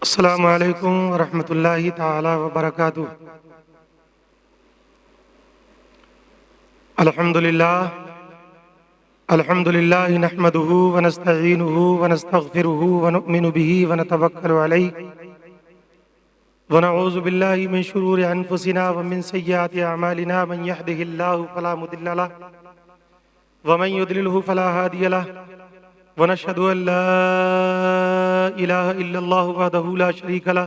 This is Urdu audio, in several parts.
السلام علیکم ورحمۃ اللہ تعالی وبرکاتہ۔ الحمد للہ نحمده ونستعینه ونستغفره ونؤمن به ونتوکل علیہ ونعوذ باللہ من شرور انفسنا ومن سیئات اعمالنا، من يهده اللہ فلا مضل له ومن يضلله فلا هادی له، ونشهد ان لا الہ الا اللہ وحدہ لا شریک له،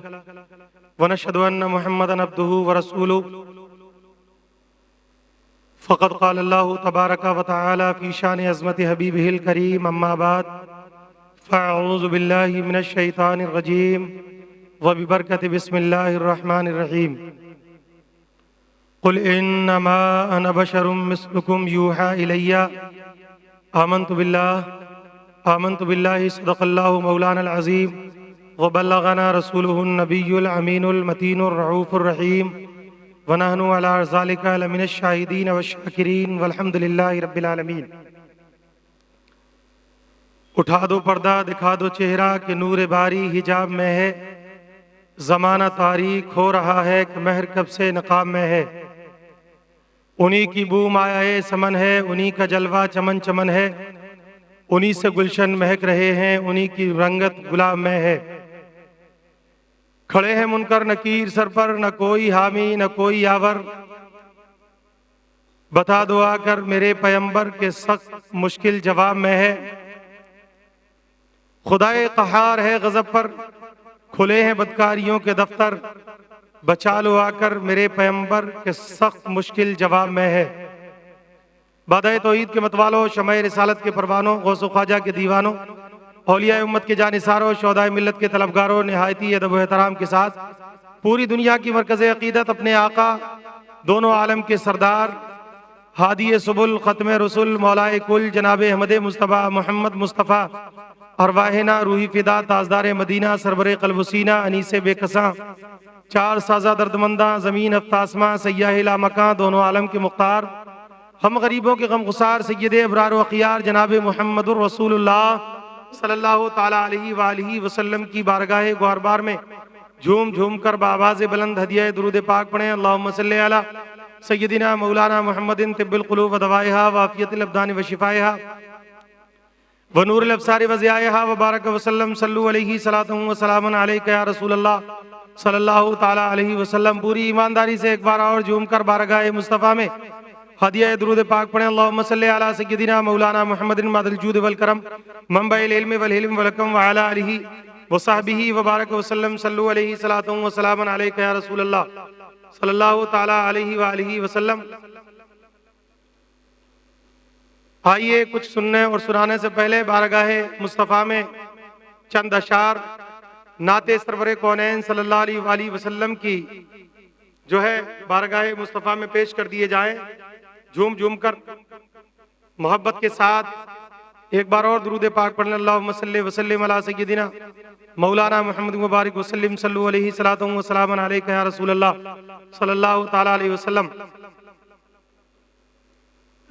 ونشهد ان محمدا عبدہ ورسولہ۔ فقد قال اللہ تبارک وتعالی فی شان عظمت حبیبہ الکریم، اما بعد فاعوذ باللہ من الشیطان الرجیم وببرکۃ بسم اللہ الرحمن الرحیم۔ قل انما انا بشر مثلکم یوحی الی آمنت باللہ صدق اللہ مولانا العظیم وبلغنا رسولہ النبی الامین المتین الرؤوف الرحیم، ونحن علی ذلک لمن الشاہدین والشاکرین والحمد للہ رب العالمین۔ اٹھا دو پردہ دکھا دو چہرہ کہ نور باری حجاب میں ہے، زمانہ تاریک ہو رہا ہے کہ مہر کب سے نقاب میں ہے۔ انہی کی بو مایہ سمن ہے، انہی کا جلوہ چمن چمن ہے، انہی سے گلشن مہک رہے ہیں، انہی کی رنگت گلاب میں ہے۔ کھڑے ہیں منکر نکیر سر پر، نہ کوئی حامی نہ کوئی یاور، بتا دو آ کر میرے پیمبر کے سخت مشکل جواب میں ہے۔ خدائے قہار ہے غضب پر، کھلے ہیں بدکاریوں کے دفتر، بچا لو آ کر میرے پیمبر کے سخت مشکل جواب میں ہے۔ بادۂ توحید کے متوالوں، شمع رسالت کے پروانوں، غوث و خواجہ کے دیوانوں، اولیاء امت کے جانثاروں، شہدائے ملت کے طلبگاروں، نہایتی ادب و احترام کے ساتھ پوری دنیا کی مرکز عقیدت اپنے آقا دونوں عالم کے سردار ہادی سبل ختم رسول مولائے کل جناب احمد مصطفیٰ محمد مصطفیٰ ارواحنا روحی فدا تاجدار مدینہ سرور قلب و سینہ انیس بے کساں چار سازہ دردمنداں زمین افتاسماں سیاہ لا مکاں دونوں عالم کے مختار ہم غریبوں کے غم گسار سید ابرار و اخیار جناب محمد الرسول اللہ صلی اللہ تعالی علیہ وآلہ وسلم کی بارگاہ گوہربار میں جھوم جھوم کر بآواز بلند ہدیہ درود پاک پڑھیں۔ اللہم صلی علی سیدنا مولانا محمد طب القلوب و دوائها وعافیت الابدان و شفائها ونور الابصار و ضیائها وبارک وسلم صلو علیہ صلاۃ و سلام علیک یا رسول اللہ صلی اللہ تعالی علیہ وسلم۔ پوری ایمانداری سے ایک بار اور جھوم کر بارگاہ مصطفیٰ میں ہدیہ درود پاک پڑھیں۔ اللہم صلی علی سیدنا مولانا محمد ماد الجود والکرم منبع العلم والحلم والحکم وعلی آلہ وصحبہ وبارک وسلم صلو علیہ صلاۃ و سلام علیک یا رسول اللہ صلی اللہ تعالی علیہ وآلہ وسلم۔ آئیے کچھ سننے اور سنانے سے پہلے بارگاہ مصطفیٰ میں چند اشعار نعت سرور کونین صلی اللہ علیہ وآلہ وسلم کی جو ہے بارگاہ مصطفیٰ میں پیش کر دیے جائیں۔ جھوم جھوم کر محبت کے ساتھ ایک بار اور درود پاک پڑھیں۔ اللہم صلی وسلم علی سیدنا مولانا محمد مبارک وسلم صلو علیہ صلاۃ و سلام علیک یا رسول اللہ صلی اللہ تعالی علیہ وسلم۔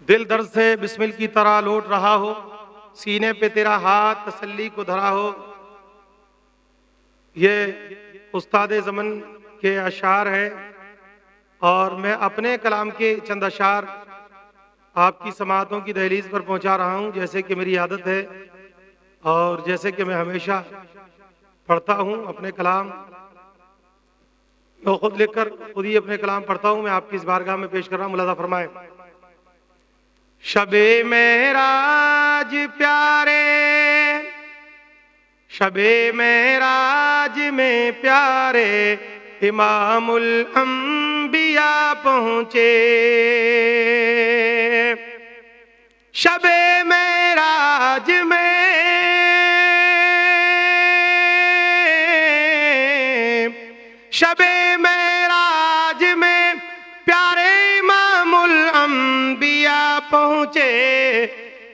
دل درد سے بسمل کی طرح لوٹ رہا ہو، سینے پہ تیرا ہاتھ تسلی کو دھرا ہو۔ یہ استاد زمن کے اشعار ہیں اور میں اپنے کلام کے چند اشعار آپ کی سماعتوں کی دہلیز پر پہنچا رہا ہوں، جیسے کہ میری عادت ہے اور جیسے کہ میں ہمیشہ پڑھتا ہوں اپنے کلام، میں خود لکھ کر خود ہی اپنے کلام پڑھتا ہوں، میں آپ کی اس بارگاہ میں پیش کر رہا ہوں، ملاحظہ فرمائیں۔ شب معراج پیارے، شب معراج میں پیارے امام الانبیاء پہنچے، شب معراج میں شب معراج میں پیارے امام الانبیاء پہنچے،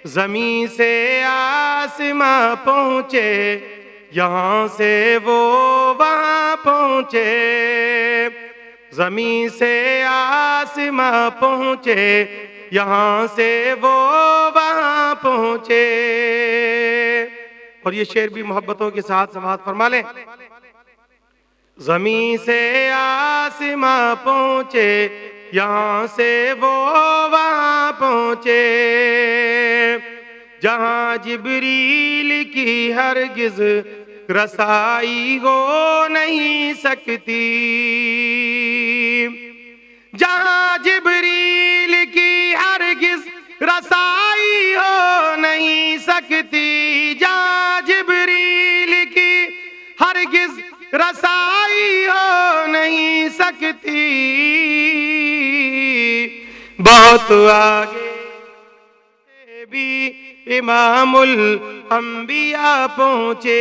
زمین سے آسماں پہنچے، یہاں سے وہ وہاں پہنچے، زمین سے آسماں پہنچے، یہاں سے وہ وہاں پہنچے۔ اور یہ شعر بھی محبتوں کے ساتھ سماعت فرما لیں۔ زمین سے آسماں پہنچے، یہاں سے وہ وہاں پہنچے، جہاں جبریل کی ہرگز رسائی ہو نہیں سکتی، جہاں جبریل کی ہرگز رسائی ہو نہیں سکتی، جہاں جبریل کی ہرگز رسائی ہو نہیں سکتی، بہت آگے سے بھی امام الانبیاء پہنچے،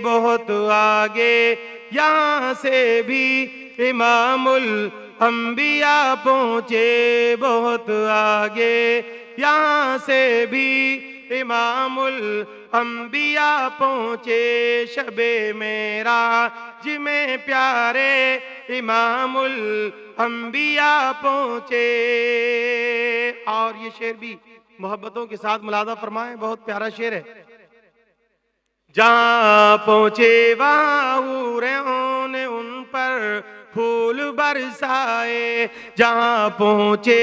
بہت آگے یہاں سے بھی امام الانبیاء پہنچے، بہت آگے یہاں سے بھی امام الانبیاء پہنچے، شب معراج میں پیارے امام الانبیاء پہنچے۔ اور یہ شعر بھی محبتوں کے ساتھ ملاحظہ فرمائیں، بہت پیارا شعر ہے۔ جہاں پہنچے وہاں حوروں نے ان پر پھول برسائے، جہاں پہنچے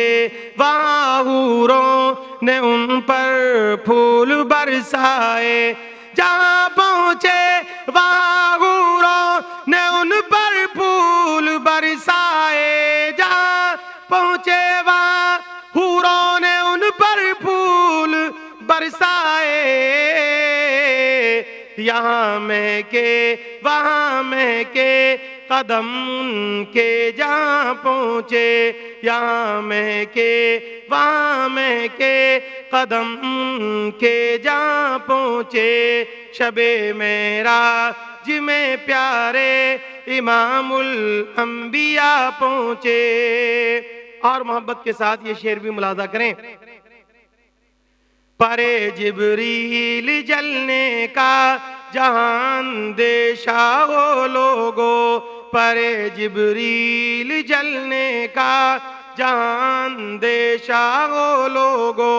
وہاں حوروں نے ان پر پھول برسائے، جہاں پہنچے وہاں حوروں نے ان پر پھول برسائے، جہاں پہنچے وہاں حوروں نے ان پر پھول برسائے، یہاں مہکے وہاں مہکے قدم ان کے جہاں پہنچے، یہاں مہکے وہاں مہکے قدم ان کے جہاں پہنچے، شب معراج میں پیارے امام الانبیاء پہنچے۔ اور محبت کے ساتھ یہ شعر بھی ملاحظہ کریں۔ پرے جبریل جلنے کا جہاں اندیشہ ہو لوگو، پرے جبریل جلنے کا جہاں اندیشہ ہو لوگو،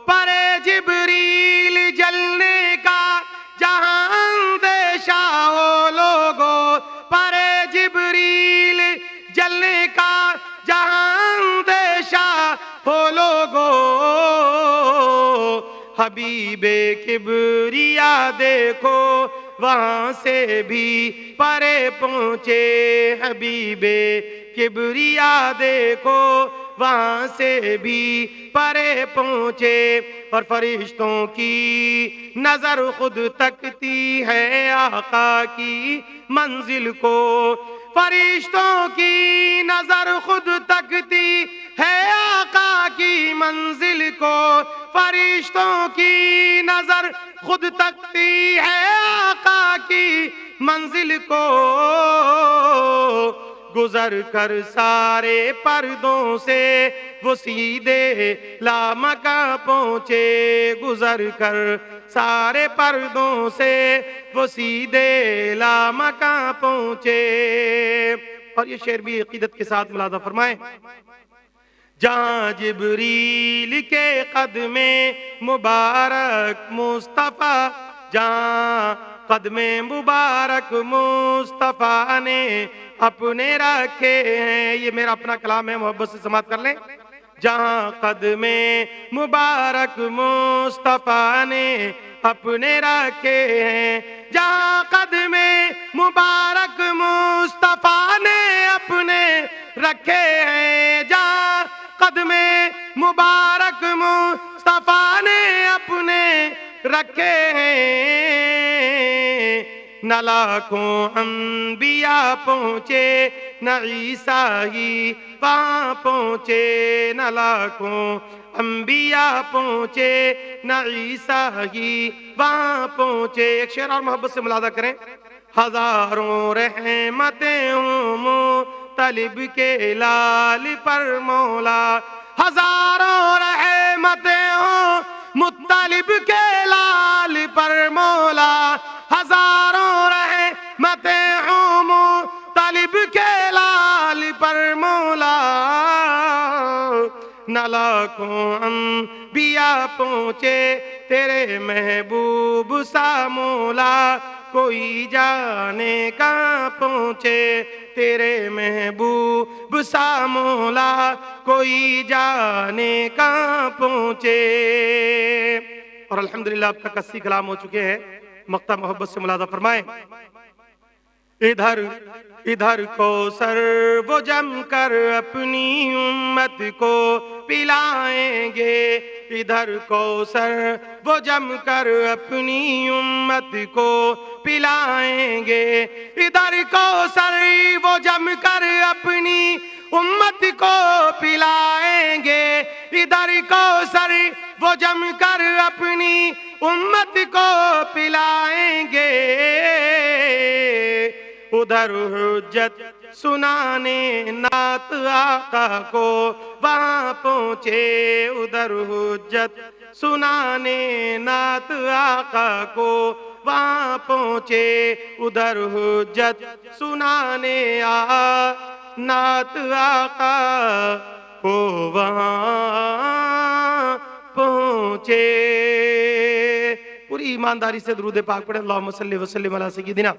پرے جبریل جلنے کا جہاں اندیشہ ہو لوگو، پرے جبریل جلنے کا جہاں اندیشہ ہو لوگو، حبیب کبریا دیکھو وہاں سے بھی پرے پہنچے، حبیب کبریا دیکھو وہاں سے بھی پرے پہنچے، اور فرشتوں کی نظر خود تکتی ہے آقا کی منزل کو، فرشتوں کی نظر خود تکتی ہے آقا کی منزل کو، فرشتوں کی نظر خود تکتی ہے آقا کی منزل کو، گزر کر سارے پردوں سے وہ سیدھے لامکاں پہنچے، گزر کر سارے پردوں سے وہ سیدھے لامکاں پہنچے۔ اور یہ شعر بھی عقیدت کے ساتھ ملاحظہ فرمائیں۔ جہاں جبریل کے قدم مبارک مصطفیٰ، جہاں قدم مبارک مصطفیٰ نے اپنے رکھے ہیں، یہ میرا اپنا کلام ہے، محبت سے سماعت کر لیں۔ جہاں قدم مبارک مصطفیٰ نے اپنے رکھے ہیں، جہاں قدم مبارک مصطفیٰ نے اپنے رکھے ہیں، جہاں قدم مبارک مصطفیٰ نے اپنے رکھے ہیں، نہ لاکھوں انبیاء پہنچے نہ عیسیٰ ہی وہاں پہنچے، نہ لاکھوں انبیاء پہنچے نہ عیسیٰ ہی وہاں پہنچے۔ ایک شعر اور محبت سے ملاحظہ کریں۔ ہزاروں رحمتیں ہوں مطلب کے لال پر مولا، ہزاروں رحمتیں ہوں مطلب کے لال پر مولا، ہزاروں رحمتیں ہوں مطلب کے لال پر مولا، نہ لاکھوں انبیاء پہنچے تیرے محبوب سا مولا کوئی جانے کہاں پہنچے، تیرے محبوب سا مولا کوئی جانے کہاں پہنچے۔ اور الحمدللہ اب تک 80 کلام ہو چکے ہیں، مقطع محبت سے ملاحظہ فرمائیں۔ ادھر ادھر کوثر وہ جم کر اپنی امت کو پلائیں گے، ادھر کوثر وہ جم کر اپنی امت کو پلائیں گے، ادھر کوثر وہ جم کر اپنی امت کو پلائیں گے، ادھر کوثر وہ جم کر اپنی امت کو پلائیں گے، ادھر حجت سنانے نعت آقا کو وہاں پہنچے، ادھر حجت سنانے نعت آقا کو وہاں پہنچے، ادھر حجت سنانے نعت آقا کو وہاں پہنچے۔ پوری ایمانداری سے درود پاک پڑھیں، اللہم صلی وسلم علی سیدنا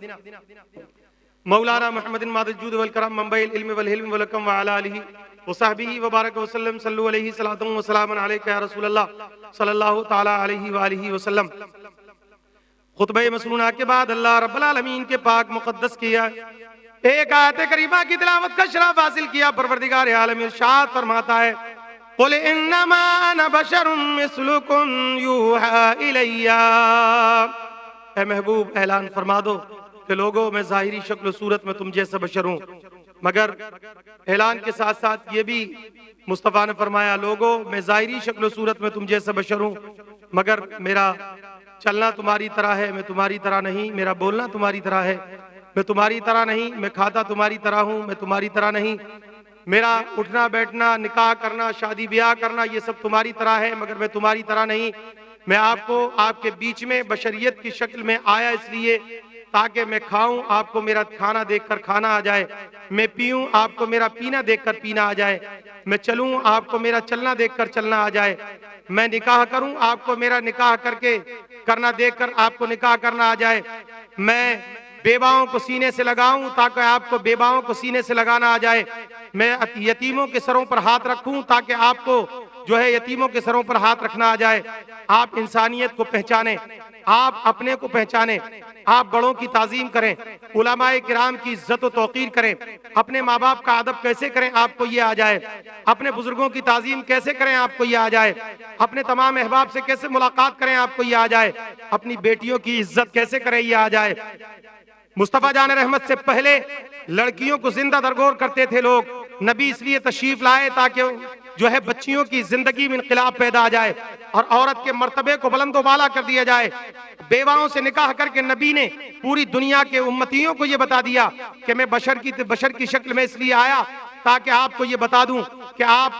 مولانا محمد مادہ الجود والکرم منبع العلم والحلم والحکم وعلی آلہ وصحبہ وبارک وسلم، صلو علیہ صلاۃ و سلام علیک یا رسول اللہ صلی اللہ تعالی علیہ وآلہ وسلم۔ خطبہ مسنونہ کے بعد اللہ رب العالمین کے پاک مقدس کیا ایک آیت کریمہ کی تلاوت کا شرف حاصل کیا۔ پروردگار عالم ارشاد فرماتا ہے، قل انما انا بشر مثلکم یوحی الی۔ اے محبوب اعلان فرما دو کہ لوگوں میں ظاہری شکل و صورت میں تم جیسا بشر ہوں، مگر اعلان کے ساتھ ساتھ یہ بھی مصطفیٰ نے فرمایا، لوگوں میں ظاہری شکل و صورت میں تم جیسا بشر ہوں، مگر میرا چلنا تمہاری طرح ہے، میں تمہاری طرح نہیں، میرا بولنا تمہاری طرح ہے، میں تمہاری طرح نہیں، میں کھاتا تمہاری طرح ہوں، میں تمہاری طرح نہیں، میرا اٹھنا بیٹھنا، نکاح کرنا، شادی بیاہ کرنا، یہ سب تمہاری طرح ہے، مگر میں تمہاری طرح نہیں۔ میں آپ کو آپ کے بیچ میں بشریت کی شکل میں آیا اس لیے تاکہ میں کھاؤں، آپ کو میرا کھانا دیکھ کر کھانا آ جائے، میں پیوں، آپ کو میرا پینا دیکھ کر پینا آ جائے، میں چلوں، آپ کو میرا چلنا دیکھ کر چلنا آ جائے، میں نکاح کروں، آپ کو میرا نکاح کر کے کرنا دیکھ کر آپ کو نکاح کرنا آ جائے، میں بیواؤں کو سینے سے لگاؤں تاکہ آپ کو بیواؤں کو سینے سے لگانا آ جائے، میں یتیموں کے سروں پر ہاتھ رکھوں تاکہ آپ کو جو ہے یتیموں کے سروں پر ہاتھ رکھنا آ جائے۔ آپ انسانیت کو پہچانیں، آپ اپنے کو پہچانیں، آپ بڑوں کی تعظیم کریں، علماء کرام کی عزت و توقیر کریں، اپنے ماں باپ کا ادب کیسے کریں آپ کو یہ آ جائے، اپنے بزرگوں کی تعظیم کیسے کریں آپ کو یہ آ جائے، اپنے تمام احباب سے کیسے ملاقات کریں آپ کو یہ آ جائے، اپنی بیٹیوں کی عزت کیسے کریں یہ آ جائے۔ مصطفیٰ جان رحمت سے پہلے لڑکیوں کو زندہ درگور کرتے تھے لوگ، نبی اس لیے تشریف لائے تاکہ جو ہے بچیوں کی زندگی میں انقلاب پیدا آ جائے اور عورت کے مرتبے کو بلند و بالا کر دیا جائے۔ بیواؤں سے نکاح کر کے نبی نے پوری دنیا کے امتیوں کو یہ بتا دیا کہ میں بشر کی شکل میں اس لیے آیا تاکہ آپ کو یہ بتا دوں کہ آپ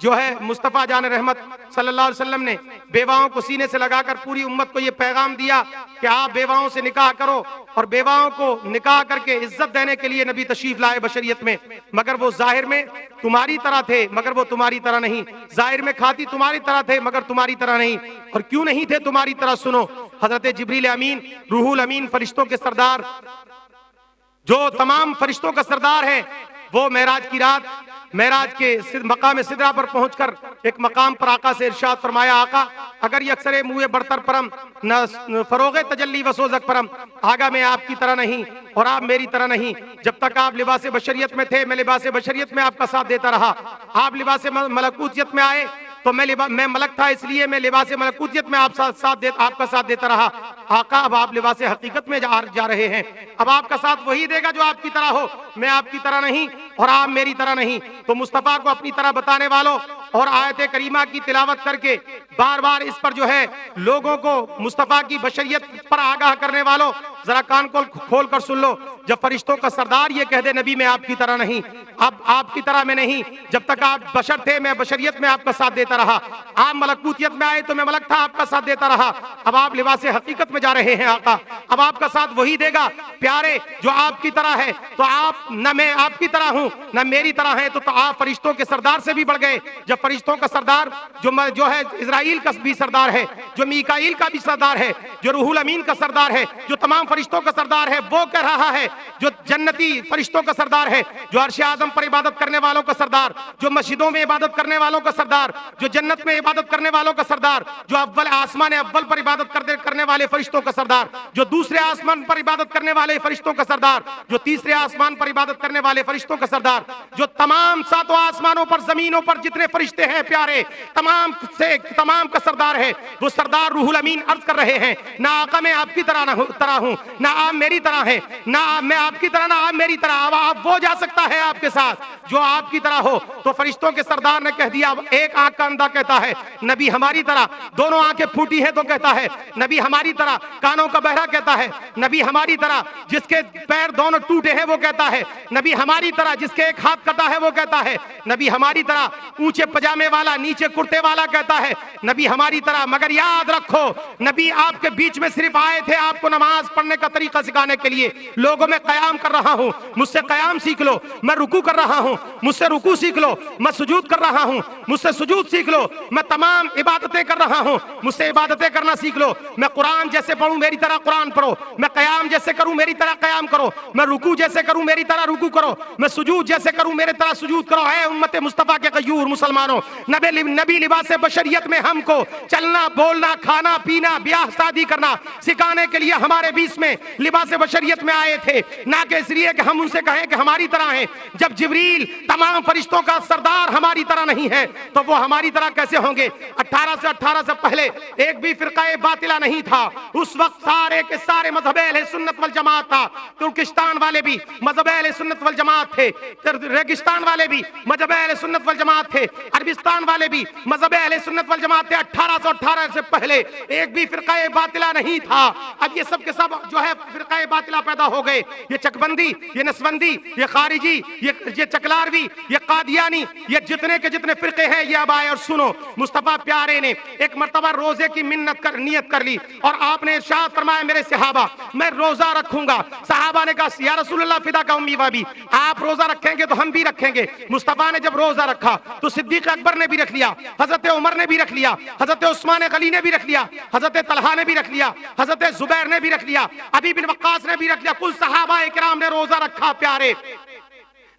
جو ہے مصطفیٰ جان رحمت صلی اللہ علیہ وسلم نے بیواؤں کو سینے سے لگا کر پوری امت کو یہ پیغام دیا کہ آپ بیواؤں سے نکاح کرو، اور بیواؤں کو نکاح کر کے عزت دینے کے لیے نبی تشریف لائے بشریت میں، مگر وہ ظاہر میں تمہاری طرح تھے مگر وہ تمہاری طرح نہیں، ظاہر میں کھاتی تمہاری طرح تھے مگر تمہاری طرح نہیں۔ اور کیوں نہیں تھے تمہاری طرح؟ سنو، حضرت جبریل امین، روح الامین، فرشتوں کے سردار، جو تمام فرشتوں کا سردار ہے، وہ معراج کی رات معراج کے مقام سدرہ پر پہنچ کر ایک مقام پر آقا سے ارشاد فرمایا، آقا اگر یکسر موئے برتر پرم نہ فروغ تجلی و سوزک پرم، آگا میں آپ کی طرح نہیں اور آپ میری طرح نہیں، جب تک آپ لباس بشریت میں تھے میں لباس بشریت میں آپ کا ساتھ دیتا رہا، آپ لباس ملکوتیت میں آئے تو میں ملک تھا اس لیے میں لباس ملکوتیت میں آپ کا ساتھ دیتا رہا۔ آقا اب آپ لباس حقیقت میں جا رہے ہیں، اب آپ کا ساتھ وہی دے گا جو آپ کی طرح ہو، میں آپ کی طرح نہیں اور آپ میری طرح نہیں۔ تو مصطفیٰ کو اپنی طرح بتانے والوں اور آیت کریمہ کی تلاوت کر کے بار بار اس پر جو ہے لوگوں کو مصطفیٰ کی بشریت پر آگاہ کرنے والوں، ذرا کان کھول کر سن لو، جب فرشتوں کا سردار یہ کہہ دے نبی میں آپ کی طرح نہیں، اب آپ کی طرح میں نہیں، جب تک آپ بشر تھے میں بشریت میں آپ کا ساتھ دیتا رہا، آپ ملکوتیت میں آئے تو میں ملک تھا آپ کا ساتھ دیتا رہا، اب آپ لباس حقیقت میں جا رہے ہیں آقا، اب آپ کا ساتھ وہی دے گا پیارے جو آپ کی طرح ہے، تو آپ نہ میں آپ کی طرح ہوں نہ میری طرح ہے، تو آپ فرشتوں کے سردار سے بھی بڑھ گئے۔ جب فرشتوں کا سردار جو ہے اسرائیل کا بھی سردار ہے، جو میکائیل کا بھی سردار ہے، جو روح الامین کا سردار ہے، جو تمام فرشتوں کا سردار ہے، وہ کہہ رہا ہے، جو جنتی فرشتوں کا سردار ہے، جو عرش اعظم پر عبادت کرنے والوں کا سردار، جو مسجدوں میں عبادت کرنے والوں کا سردار، جو جنت میں عبادت کرنے والوں کا سردار، جو اول آسمان اول پر عبادت کرنے والے فرشتوں کا سردار، جو دوسرے آسمان پر عبادت کرنے والے فرشتوں کا سردار، جو تیسرے آسمان پر عبادت کرنے والے فرشتوں کا سردار، جو تمام ساتوں آسمانوں پر زمینوں پر جتنے فرشتے ہیں پیارے تمام کا سردار ہے، وہ سردار روح الامین عرض کر رہے ہیں نہ آقا میں آپ کی طرح ہوں، نہ آپ میری طرح ہیں، نہ میں آپ کی طرح نہ آپ میری طرح، اب آپ وہ جا سکتا ہے آپ کے ساتھ جو آپ کی طرح ہو۔ تو فرشتوں کے سردار نے کہہ دیا، ایک آنکھ کا اندھا کہتا ہے نبی ہماری طرح، دونوں آنکھیں پھوٹی ہیں تو کہتا ہے نبی ہماری طرح، کانوں کا بہرا کہتا ہے نبی ہماری طرح، جس کے پیر دونوں ٹوٹے ہیں وہ کہتا ہے نبی ہماری طرح، جس کے ایک ہاتھ کٹا ہے وہ کہتا ہے نبی ہماری طرح، اونچے پجامے والا نیچے کرتے والا کہتا ہے نبی ہماری طرح۔ مگر یاد رکھو نبی آپ کے بیچ میں صرف آئے تھے آپ کو نماز پڑھنے کا طریقہ سکھانے کے لیے، لوگوں میں قیام کر رہا ہوں مجھ سے قیام سیکھ لو، میں رکوع کر رہا ہوں مجھ سے رکوع سیکھ لو، میں سجود کر رہا ہوں مجھ سے سجود سیکھ لو، میں تمام عبادتیں کر رہا ہوں مجھ سے عبادتیں کرنا سیکھ لو، میں قرآن جیسے پڑھوں میری طرح قرآن پڑھو، میں قیام جیسے کروں میری طرح قیام کرو، میں رکوع جیسے کروں میری طرح رکوع کرو، میں سجود جیسے کروں میرے طرح سجود کرو۔ اے امت مصطفیٰ کے غیور مسلمانوں، نبی لباس بشریت میں ہم کو چلنا بولنا کھانا پینا بیاہ شادی کرنا سکھانے کے لیے ہمارے بیچ میں لباس بشریت میں آئے تھے، نہ کہ اس لیے کہ ہم ان سے کہیں کہ ہماری طرح ہیں۔ جب جبریل تمام فرشتوں کا سردار ہماری طرح نہیں ہے تو وہ ہماری طرح کیسے ہوں گے؟ 1818 سے پہلے ایک بھی فرقہ باطلہ نہیں تھا، اس وقت سارے کے سارے مذہب اہل سنت والجماعت تھا، ترکستان والے بھی مذہب اہل سنت والجماعت تھے، ریگستان والے بھی مذہب اہل سنت والجماعت تھے، عربستان والے بھی مذہب اہل سنت والجماعت تھے۔ 1818 سے پہلے ایک بھی فرقہ باطلہ نہیں تھا۔ اب یہ سب کے سب جو ہے فرقہ باطلہ پیدا ہو گئے، یہ چکبندی، یہ نسبندی، یہ خارجی، یہ چکلاروی، یہ قادیانی، یہ جتنے کے جتنے فرقے ہیں یہ اب آئے۔ اور سنو، مصطفیٰ پیارے نے ایک مرتبہ روزے کی نیت کر لی اور آپ نے ارشاد فرمایا میرے صحابہ میں روزہ رکھوں گا۔ صحابہ نے کہا یا رسول اللہ فدا کا امی وابی، آپ روزہ رکھیں گے تو ہم بھی رکھیں گے۔ مصطفیٰ نے جب روزہ رکھا تو صدیق اکبر نے بھی رکھ لیا، حضرت عمر نے بھی رکھ لیا، حضرت عثمان غنی نے بھی رکھ لیا، حضرت طلحہ نے بھی رکھ لیا، حضرت زبیر نے بھی رکھ لیا، ابی بن وقاص نے بھی رکھ لیا، کل صحابہ کرام نے روزہ رکھا پیارے۔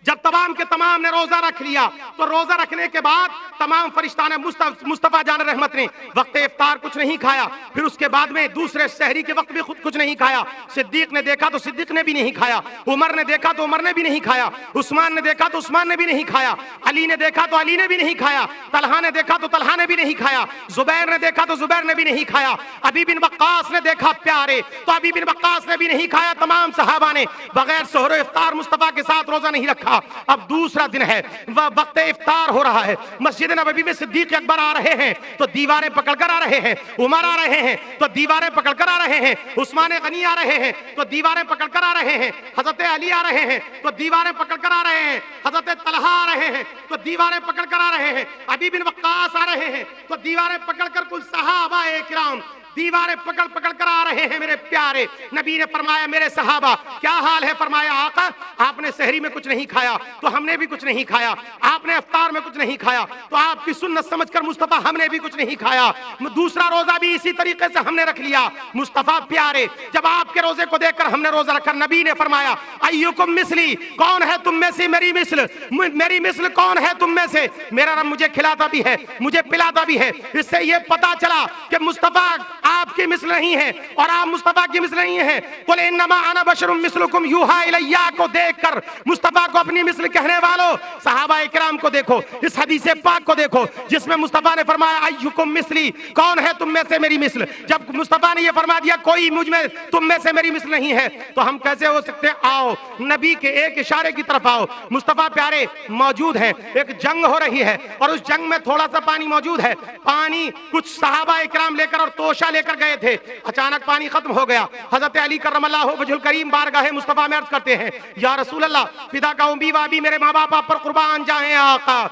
جب تمام کے تمام نے روزہ رکھ لیا تو روزہ رکھنے کے بعد تمام فرشتان مصطفیٰ جان رحمت نے وقت افطار کچھ نہیں کھایا، پھر اس کے بعد میں دوسرے سحری کے وقت بھی خود کچھ نہیں کھایا۔ صدیق نے دیکھا تو صدیق نے بھی نہیں کھایا، عمر نے دیکھا تو عمر نے بھی نہیں کھایا، عثمان نے دیکھا تو عثمان نے بھی نہیں کھایا، علی نے دیکھا تو علی نے بھی نہیں کھایا، طلحہ نے دیکھا تو طلحہ نے بھی نہیں کھایا، زبیر نے دیکھا تو زبیر نے بھی نہیں کھایا، ابی بن وقاص نے دیکھا پیارے تو ابی بن وقاص نے بھی نہیں کھایا۔ تمام صحابہ نے بغیر سحر و افطار مصطفیٰ کے ساتھ روزہ نہیں رکھا۔ اب دوسرا دن ہے، وقت افطار ہو رہا ہے، مسجد نبوی میں صدیق اکبر آ رہے ہیں تو دیواریں پکڑ کر آ رہے ہیں، عمر آ رہے ہیں تو دیواریں پکڑ کر آ رہے ہیں، عثمان غنی آ رہے ہیں تو دیواریں پکڑ کر آ رہے ہیں، حضرت علی آ رہے ہیں تو دیواریں پکڑ کر آ رہے ہیں، حضرت طلحہ آ رہے ہیں تو دیواریں پکڑ کر آ رہے ہیں، ابی بن وقاص آ رہے ہیں تو دیواریں پکڑ کر کل صحابہ کرام دیواریں پکڑ کر آ رہے ہیں۔ میرے پیارے نبی نے فرمایا میرے صحابہ کیا حال ہے؟ فرمایا آقا آپ نے سحری میں کچھ نہیں کھایا تو ہم نے بھی کچھ نہیں کھایا، آپ نے افطار میں کچھ نہیں کھایا تو آپ کی سنت سمجھ کر مصطفیٰ ہم نے بھی کچھ نہیں کھایا، دوسرا روزہ بھی اسی طریقے سے ہم نے رکھ لیا۔ مصطفیٰ پیارے جب آپ کے روزے کو دیکھ کر ہم نے روزہ رکھا، نبی نے فرمایا ایکم مثلی، کون ہے تم میں سے میری مثل کون ہے تم میں سے؟ میرا رب مجھے کھلاتا بھی ہے مجھے پلاتا بھی ہے۔ اس سے یہ پتا چلا کہ مصطفیٰ آپ کی مثل نہیں ہے اور آپ مصطفیٰ کی مثل نہیں ہے۔ قل انما انا بشر مثلکم یوحی الی کو دیکھ کر مصطفیٰ کو اپنی مثل کہنے والوں صحابہ کرام کو دیکھو، اس حدیث پاک کو دیکھو جس میں مصطفیٰ نے فرمایا ایکم مثلی، کون ہے تم میں سے میری مثل۔ جب مصطفیٰ نے یہ فرما دیا کوئی مجھ میں تم میں سے میری مثل نہیں ہے تو ہم کیسے ہو سکتے؟ آؤ نبی کے ایک اشارے کی طرف آؤ۔ مصطفیٰ پیارے موجود ہے، ایک جنگ ہو رہی ہے اور اس جنگ میں تھوڑا سا پانی موجود ہے، پانی کچھ صحابہ کرام لے کر اور توشہ لے کر گئے تھے، اچانک پانی ختم ہو گیا. حضرت علی کرم اللہ وجہ الکریم بارگاہ مصطفیٰ میں عرض کرتے ہیں یا رسول اللہ فدا کا امبی وابی میرے ماں باپ آپ پر قربان جائیں آقا.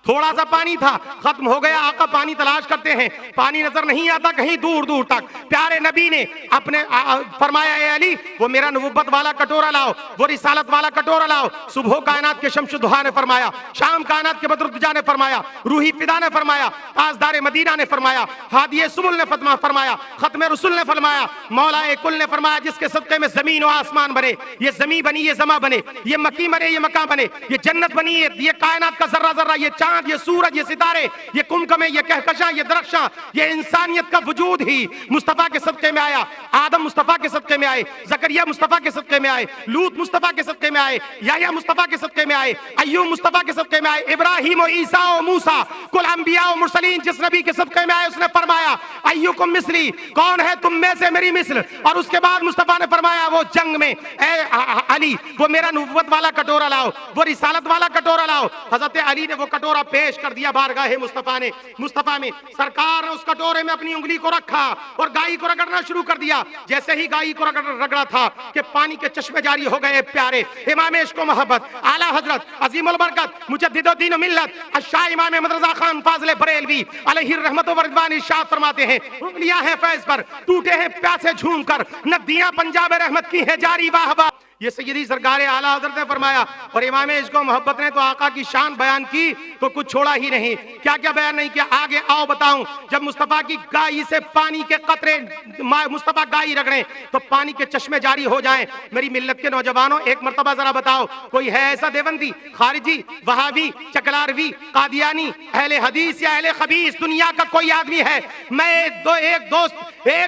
تھوڑا سا پانی تھا ختم ہو گیا. آقا پانی تلاش کرتے ہیں، پانی نظر نہیں آتا کہیں دور دور تک. پیارے نبی نے اپنے فرمایا اے علی وہ میرا نبوت والا کٹورا لاؤ، وہ رسالت والا کٹورا لاؤ. صبح کائنات کے شمس دہا نے فرمایا، شام کائنات کے بدر الدجا نے فرمایا، روحی فدا نے فرمایا، تاجدار مدینہ نے فرمایا، ہادی سبل نے فرمایا، ختم رسول نے فرمایا، مولا کل نے فرمایا جس کے صدقے میں زمین و آسمان بنے، یہ زمین بنی، یہ زماں بنے، یہ مکی بنے، یہ مکان بنے، یہ جنت بنی، یہ کائنات کا ذرہ ذرہ، یہ چاند، یہ سورج، یہ ستارے، یہ کمکمے، یہ کہکشاں، یہ درخشاں، یہ انسانیت کا وجود ہی مصطفیٰ کے صدقے میں آیا. آدم مصطفیٰ کے صدقے میں آئے، زکریا مصطفیٰ کے صدقے میں آئے، لوط مصطفیٰ کے صدقے میں آئے، یحییٰ مصطفیٰ کے صدقے میں آئے، ایوب مصطفیٰ کے صدقے میں آئے، ابراہیم و عیسیٰ و موسیٰ کل انبیاء و مرسلین جس نبی کے صدقے میں آئے اس نے فرمایا ایوکم مثلی، کون ہے تم میں سے میری مثل. اور اس کے بعد مصطفیٰ نے فرمایا وہ جنگ میں اے علی وہ میرا نبوت والا کٹورا لاؤ، وہ رسالت والا کٹورا لاؤ. حضرت علی نے وہ کٹورا پیش کر دیا بارگاہ مصطفیٰ میں. سرکار نے اس کٹورے میں اپنی انگلی کو رکھا اور گائے کو رگڑنا شروع کر دیا. جیسے ہی گائے کو رگڑا تھا کہ پانی کے چشمے جاری ہو گئے. پیارے امام عشق و محبت اعلیٰ حضرت عظیم البرکت مجدد الدین و ملت الشاہ امام احمد رضا خان فاضل بریلوی علیہ الرحمت و رضوان ارشاد فرماتے ہیں انگلیاں ہیں فیض پر، ٹوٹے ہیں پیاسے جھوم کر، ندیاں پنجاب رحمت کی ہیں جاری واہ واہ. یہ سیدی سرکار اعلیٰ حضرت نے فرمایا. اور امام عشق و محبت نے تو آقا کی شان بیان کی تو کچھ چھوڑا ہی نہیں. کیا کیا بیان نہیں کیا آگے آؤ بتاؤں. جب مصطفیٰ کی گائی سے پانی کے قطرے مصطفیٰ گائی رگڑیں تو پانی کے چشمے جاری ہو جائیں. میری ملت کے نوجوانوں ایک مرتبہ ذرا بتاؤ کوئی ہے ایسا دیوبندی، خارجی، وہابی، چکلاروی، قادیانی، اہل حدیث یا اہل خبیث دنیا کا کوئی آدمی ہے؟ میں ایک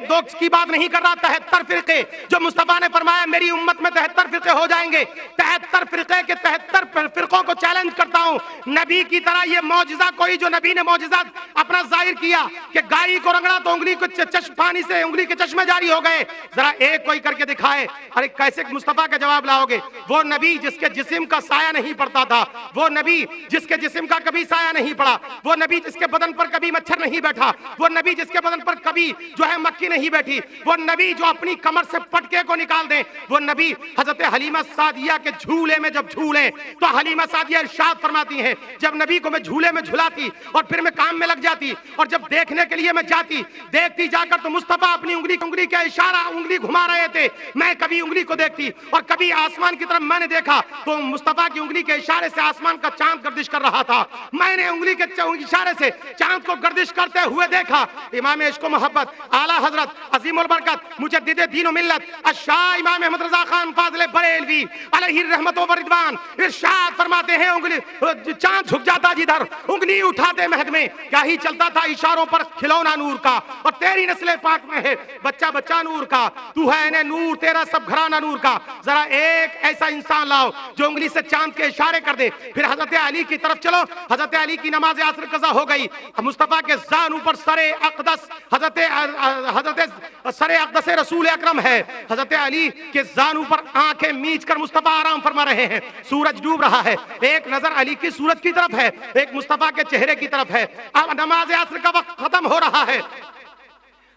دوست کی بات نہیں کر رہا. 73 فرقے جو مصطفیٰ نے فرمایا میری امت میں 73 فرقے ہو جائیں گے. 73 فرقے کے 73 فرقوں کو چیلنج کرتا ہوں. نبی کی طرح یہ معجزہ کوئی جو نبی نے معجزہ اپنا ظاہر کیا کہ گائے کو رگڑا تو انگلی کو پانی سے انگلی کے چشمے جاری ہو گئے، ذرا ایک کوئی کر کے دکھائے. ارے کیسے مصطفیٰ کا جواب لاؤ گے؟ وہ نبی جس کے جسم کا سایہ نہیں پڑتا تھا، وہ نبی جس کے جسم کا کبھی سایہ نہیں پڑا، وہ نبی جس کے بدن پر کبھی مچھر نہیں بیٹھا، وہ نبی جس کے بدن پر کبھی جو ہے مکھی نہیں بیٹھی، وہ نبی جو اپنی کمر سے پٹکے کو نکال دے، وہ نبی حضرت حلیمہ سعدیہ کے جھولے میں جب جھولے تو حلیمہ سعدیہ ارشاد فرماتی ہیں جب نبی کو میں جھولے میں جھلاتی اور پھر میں کام میں لگ جاتی اور جب دیکھنے کے لیے میں جاتی، دیکھتی جا کر تو مصطفیٰ اپنی انگلی کا اشارہ انگلی گھما رہے تھے. میں کبھی انگلی کو دیکھتی اور کبھی آسمان کی طرف میں نے دیکھا تو مصطفیٰ کی انگلی کے اشارے سے آسمان کا چاند گردش کر رہا تھا. میں نے انگلی کے اشارے سے چاند کو گردش کرتے ہوئے دیکھا. امام عشق و محبت اعلیٰ حضرت عظیم البرکت مجدد دین و ملت الشاہ امام احمد رضا خان فاضل بریلوی علیہ الرحمت و رضوان ارشاد فرماتے ہیں انگلی چاند جھک جاتا جدھر انگلی اٹھاتے مہد میں کیا ہی چلتا تھا اشاروں پر کھلونا نور کا. اور تیری نسل پاک میں ہے بچہ بچہ نور کا، تو ہے انہیں نور تیرا سب گھرانہ نور کا. ذرا ایک ایسا انسان لاؤ جو انگلی سے چاند کے اشارے کر دے. پھر حضرت علی کی طرف چلو. حضرت علی کی نماز عصر قضا ہو گئی. مصطفیٰ کے زانو پر سر اقدس حضرت سر اقدس رسول اکرم ہے. حضرت علی کے زانو پر آنکھیں میچ کر مصطفیٰ آرام فرما رہے ہیں. سورج ڈوب رہا ہے، ایک نظر علی کی صورت کی طرف ہے، ایک مصطفیٰ کے چہرے کی طرف ہے. اب نماز عصر کا وقت ختم ہو رہا ہے.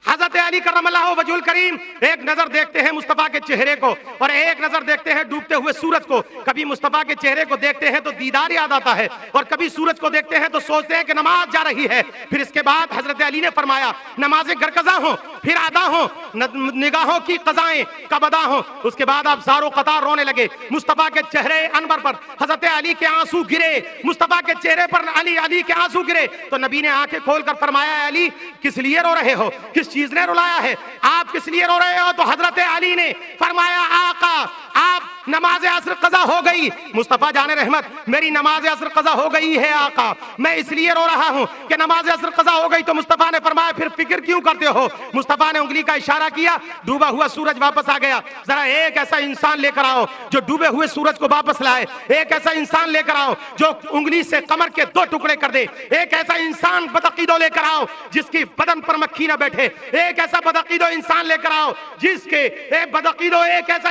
حضرت علی کرم اللہ وجہ الکریم ایک نظر دیکھتے ہیں مصطفیٰ کے چہرے کو اور ایک نظر دیکھتے ہیں ڈوبتے ہوئے سورج کو. کبھی مصطفیٰ کے چہرے کو دیکھتے ہیں تو دیدار یاد آتا ہے اور کبھی سورج کو دیکھتے ہیں تو سوچتے ہیں کہ نماز جا رہی ہے. پھر اس کے بعد حضرت علی نے فرمایا نمازیں گر قضا ہوں پھر ادا ہوں، نگاہوں کی قضائیں کب ادا ہوں. اس کے بعد آپ زار و قطار رونے لگے. مصطفیٰ کے چہرے انور پر حضرت علی کے آنسو گرے. مصطفیٰ کے چہرے پر علی کے آنسو گرے تو نبی نے آنکھیں کھول کر فرمایا علی کس لیے رو رہے ہو؟ کس چیز نے رلایا ہے؟ آپ کس لیے رو رہے ہو؟ تو حضرت علی نے فرمایا آقا آپ نماز عصر قضا ہو گئی. مصطفیٰ جان رحمت میری نماز عصر قضا ہو گئی ہے آقا، میں اس لیے رو رہا ہوں کہ نماز عصر قضا ہو گئی. تو مصطفیٰ نے فرمایا پھر فکر کیوں کرتے ہو؟ مصطفیٰ نے انگلی کا اشارہ کیا، ڈوبا ہوا سورج واپس آ گیا. ذرا ایک ایسا انسان لے کر آؤ جو ڈوبے ہوئے سورج کو واپس لائے. ایک ایسا انسان لے کر آؤ جو انگلی سے کمر کے 2 ٹکڑے کر دے. ایک ایسا انسان بدعقیدو لے کر آؤ جس کی بدن پر مکھی نہ بیٹھے. ایک ایسا بدعقیدو انسان لے کر آؤ جس کے بدعقیدو ایک ایسا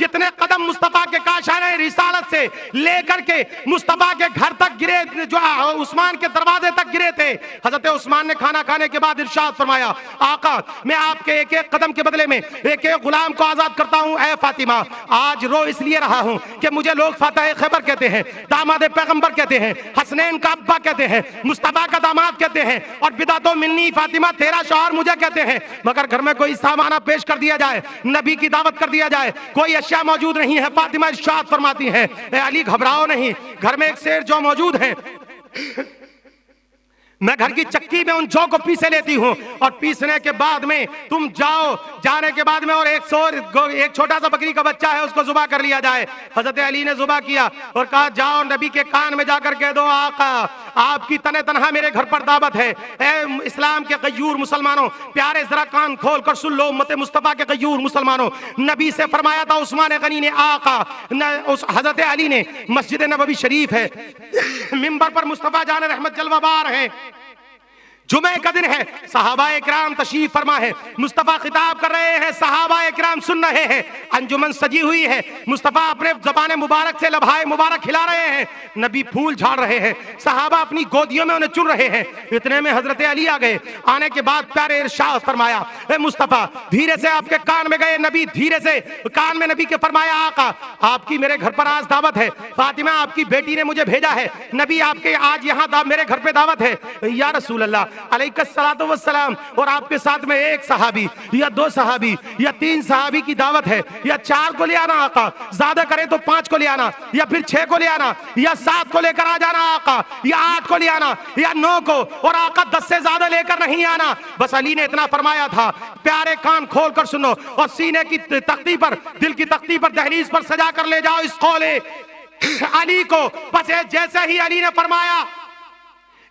جتنے قدم مصطفیٰ کے کاشانہ رسالت سے لے کر کے مصطفیٰ کے گھر تک گرے، جو عثمان کے دروازے تک گرے تھے، حضرت عثمان نے کھانا کھانے کے بعد ارشاد فرمایا آقا میں آپ کے ایک ایک قدم کے بدلے میں ایک ایک غلام کو آزاد کرتا ہوں۔ اے فاطمہ آج رو اس لیے رہا ہوں کہ مجھے لوگ فاتح خیبر کہتے ہیں، داماد پیغمبر کہتے ہیں، حسنین کا ابا کہتے ہیں، مصطفیٰ کا داماد کہتے ہیں، اور بدعتوں منی فاطمہ تیرا شوہر مجھے کہتے ہیں، مگر گھر میں کوئی سامانہ پیش کر دیا جائے، نبی کی دعوت کر دیا جائے، کوئی اشیاء موجود نہیں ہے، فاطمہ ارشاد فرماتی ہیں اے علی گھبراؤ نہیں، گھر میں ایک سیر جو موجود ہے، میں گھر کی چکی میں ان جو کو پیسے لیتی ہوں، اور پیسنے کے بعد میں تم جاؤ، جانے کے بعد میں اور ایک چھوٹا سا بکری کا بچہ ہے اس کو ذبح کر لیا جائے۔ حضرت علی نے ذبح کیا اور کہا جاؤ نبی کے کان میں جا کر کہہ دو آقا آپ کی تنہا میرے گھر پر دعوت ہے۔ اے اسلام کے غیور مسلمانوں پیارے ذرا کان کھول کر سن لو، امت مصطفیٰ کے غیور مسلمانوں، نبی سے فرمایا تھا عثمان غنی نے آقا، حضرت علی نے مسجد نبوی شریف ہے، منبر پر مصطفیٰ جان رحمت جلوہ بار ہیں، جمعہ کا دن ہے، صحابہ اکرام تشریف فرما ہے، مصطفیٰ خطاب کر رہے ہیں، صحابہ اکرام سن رہے ہیں، انجمن سجی ہوئی ہے، مصطفیٰ اپنے زبان مبارک سے لبھائے مبارک کھلا رہے ہیں، نبی پھول جھاڑ رہے ہیں، صحابہ اپنی گودیوں میں انہیں چن رہے ہیں۔ اتنے میں حضرت علی آ گئے، آنے کے بعد پیارے ارشاد فرمایا اے مصطفیٰ دھیرے سے آپ کے کان میں گئے، نبی دھیرے سے کان میں نبی کے فرمایا آقا آپ کی میرے گھر پر آج دعوت ہے، فاطمہ آپ کی بیٹی نے مجھے بھیجا ہے، نبی آپ کے آج یہاں میرے گھر پہ دعوت ہے۔ یا رسول اللہ علیہ الصلوۃ والسلام، اور آپ کے ساتھ میں ایک صحابی یا دو صحابی یا تین صحابی کی دعوت ہے، یا 4 کو لے آنا آقا، زیادہ کرے تو 5 کو لے آنا، یا پھر 6 کو لے آنا، یا 7 کو لے کر آ جانا آقا، یا 8 کو لے آنا، یا 9 کو، اور آقا 10 سے زیادہ لے کر نہیں آنا۔ بس علی نے اتنا فرمایا تھا، پیارے کان کھول کر سنو، اور سینے کی تختی پر، دل کی تختی پر، دہلیز پر سجا کر لے جاؤ اس قول علی کو۔ بس جیسے ہی علی نے فرمایا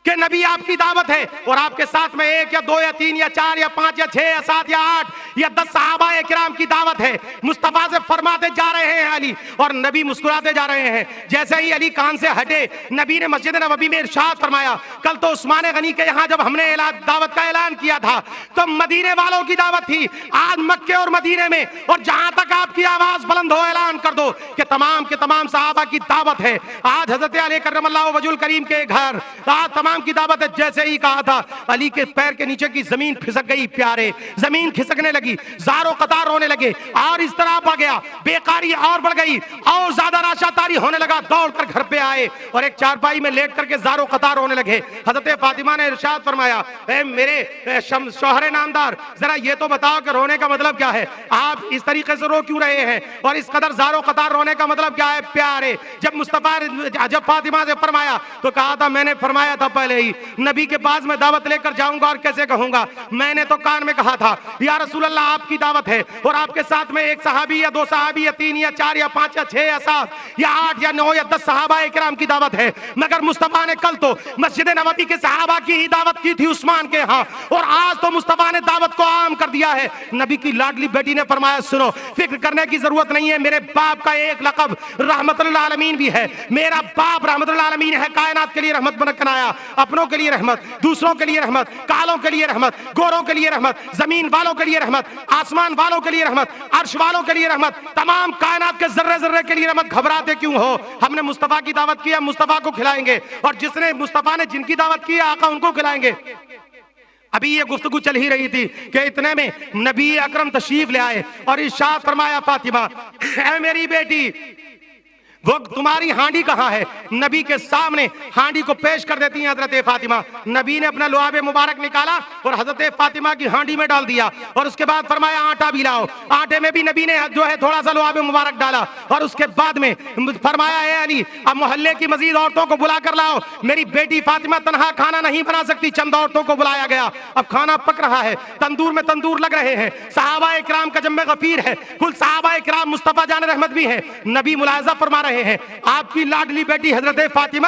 کہ نبی آپ کی دعوت ہے، اور آپ کے ساتھ میں 1 یا 2 یا 3 یا 4 یا 5 یا 6 یا 7 یا 8 یا 10 صحابہ اکرام کی دعوت ہے، مصطفیٰ سے فرماتے جا رہے ہیں علی، اور نبی مسکراتے جا رہے ہیں۔ جیسے ہی علی کان سے ہٹے، نبی نے مسجد نبوی میں ارشاد فرمایا کل تو عثمان غنی کے یہاں جب ہم نے دعوت کا اعلان کیا تھا تو مدینے والوں کی دعوت تھی، آج مکے اور مدینے میں، اور جہاں تک آپ کی آواز بلند ہو اعلان کر دو کہ تمام کے تمام صحابہ کی دعوت ہے۔ آج حضرت علی کرم اللہ وجہ الکریم کے گھر آج تمام کی دعوت ہے۔ جیسے ہی کہا تھا علی کے پیر کے نیچے کی زمین کھسک گئی، پیارے زمین کھسکنے لگی، زاروں قطار رونے لگے، اور اس طرح آ گیا، بیکاری اور بڑھ گئی، اور زیادہ راشا تاری ہونے لگا، دوڑ کر گھر پہ آئے اور ایک چارپائی میں لیٹ کر کے زاروں قطار رونے لگے۔ حضرت فاطمہ نے ارشاد فرمایا اے میرے شوہر نامدار ذرا یہ تو بتاؤ کہ رونے کا مطلب کیا ہے، آپ اس طریقے سے رو کیوں رہے ہیں، اور اس قدر زاروں قطار رونے کا مطلب کیا ہے؟ پیارے جب فاطمہ سے فرمایا تو کہا تھا میں نے فرمایا تھا پہلے ہی نبی کے پاس میں دعوت لے کر جاؤں گا، اور کیسے کہوں گا، میں نے تو کان میں کہا تھا یا رسول اللہ آپ کی دعوت ہے، اور آپ کے ساتھ میں 1 صحابی یا 2 صحابی یا 3 یا 4 یا 5 یا 6 یا 7 یا 8 یا 9 یا 10 صحابہ اکرام کی دعوت ہے، مگر مصطفیٰ نے کل تو مسجد نبوی کے صحابہ کی ہی دعوت کی تھی عثمان کے ہاں، اور آج تو مصطفیٰ نے دعوت کو عام کر دیا ہے۔ نبی کی لاڈلی بیٹی نے فرمایا سنو فکر کرنے کی ضرورت نہیں ہے، میرے باپ کا ایک لقب رحمت للعالمین بھی ہے، میرا باپ رحمت للعالمین ہے، کائنات کے لیے رحمت بن کر آیا، اپنوں کے لیے رحمت، دوسروں کے لیے رحمت، کالوں کے لیے رحمت، گوروں کے لیے رحمت، زمین والوں کے لیے رحمت، آسمان والوں کے لیے رحمت، عرش والوں کے لیے رحمت، تمام کائنات کے ذرے ذرے کے لیے رحمت۔ گھبراتے کیوں ہو؟ ہم نے مصطفیٰ کی دعوت کی ہے، مصطفیٰ کو کھلائیں گے، اور جس نے مصطفیٰ نے جن کی دعوت کی ہے آقا ان کو کھلائیں گے۔ ابھی یہ گفتگو چل ہی رہی تھی کہ اتنے میں نبی اکرم تشریف لے آئے اور ارشاد فرمایا فاطمہ اے میری بیٹی وہ تمہاری ہانڈی کہاں ہے؟ نبی کے سامنے ہانڈی کو پیش کر دیتی ہیں حضرت فاطمہ۔ نبی نے اپنا لعاب مبارک نکالا اور حضرت فاطمہ کی ہانڈی میں ڈال دیا، اور اس کے بعد فرمایا آٹا بھی لاؤ، آٹے میں بھی نبی نے جو ہے تھوڑا سا لعاب مبارک ڈالا، اور اس کے بعد میں فرمایا اے علی اب محلے کی مزید عورتوں کو بلا کر لاؤ، میری بیٹی فاطمہ تنہا کھانا نہیں بنا سکتی۔ چند عورتوں کو بلایا گیا، اب کھانا پک رہا ہے، تندور میں تندور لگ رہے ہیں، صحابہ اکرام کا جمع غفیر ہے، کل صحابہ اکرام مصطفیٰ جان رحمت بھی ہیں۔ نبی ملاحظہ فرما رہے ہیں آپ کی لاڈلی بیٹی حضرت فاطمہ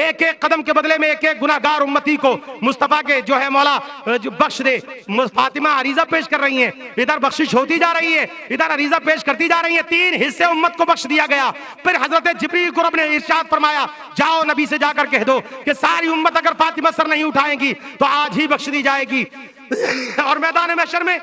ایک ایک قدم کے بدلے میں ایک ایک گناہگار امتی کو مصطفیٰ کے جو ہے مولا بخش دے. فاطمہ عریضہ پیش کر رہی ہیں, ادھر بخشش ہوتی جا رہی ہے, ادھر عریضہ پیش کرتی جا رہی ہیں. 3 حصے امت کو بخش دیا گیا. پھر حضرت جبریل کو رب نے ارشاد فرمایا, جاؤ نبی سے جا کر کہہ دو کہ ساری امت اگر فاطمہ سر نہیں اٹھائیں گی تو آج ہی بخش دی جائے گی. اور میدان محشر میں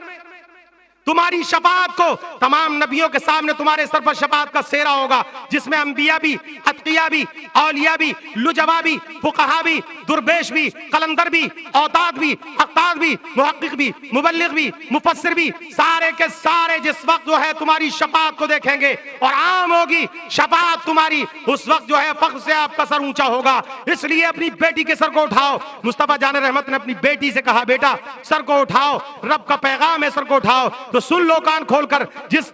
تمہاری شفاعت کو تمام نبیوں کے سامنے تمہارے سر پر شفاعت کا سہرا ہوگا, جس میں انبیاء بھی, اتقیاء بھی, اولیاء بھی, لجبا بھی, فقہا بھی, درویش بھی, قلندر بھی, اوتاد بھی, اقتاد بھی, محقق بھی, مبلغ بھی, مفسر بھی, سارے کے سارے جس وقت جو ہے تمہاری شفاعت کو دیکھیں گے اور عام ہوگی شفاعت تمہاری, اس وقت جو ہے فخر سے آپ کا سر اونچا ہوگا. اس لیے اپنی بیٹی کے سر کو اٹھاؤ. مصطفیٰ جان رحمت نے اپنی بیٹی سے کہا, بیٹا سر کو اٹھاؤ, رب کا پیغام ہے, سر کو اٹھاؤ. تو سن لو کان کھول کر, جس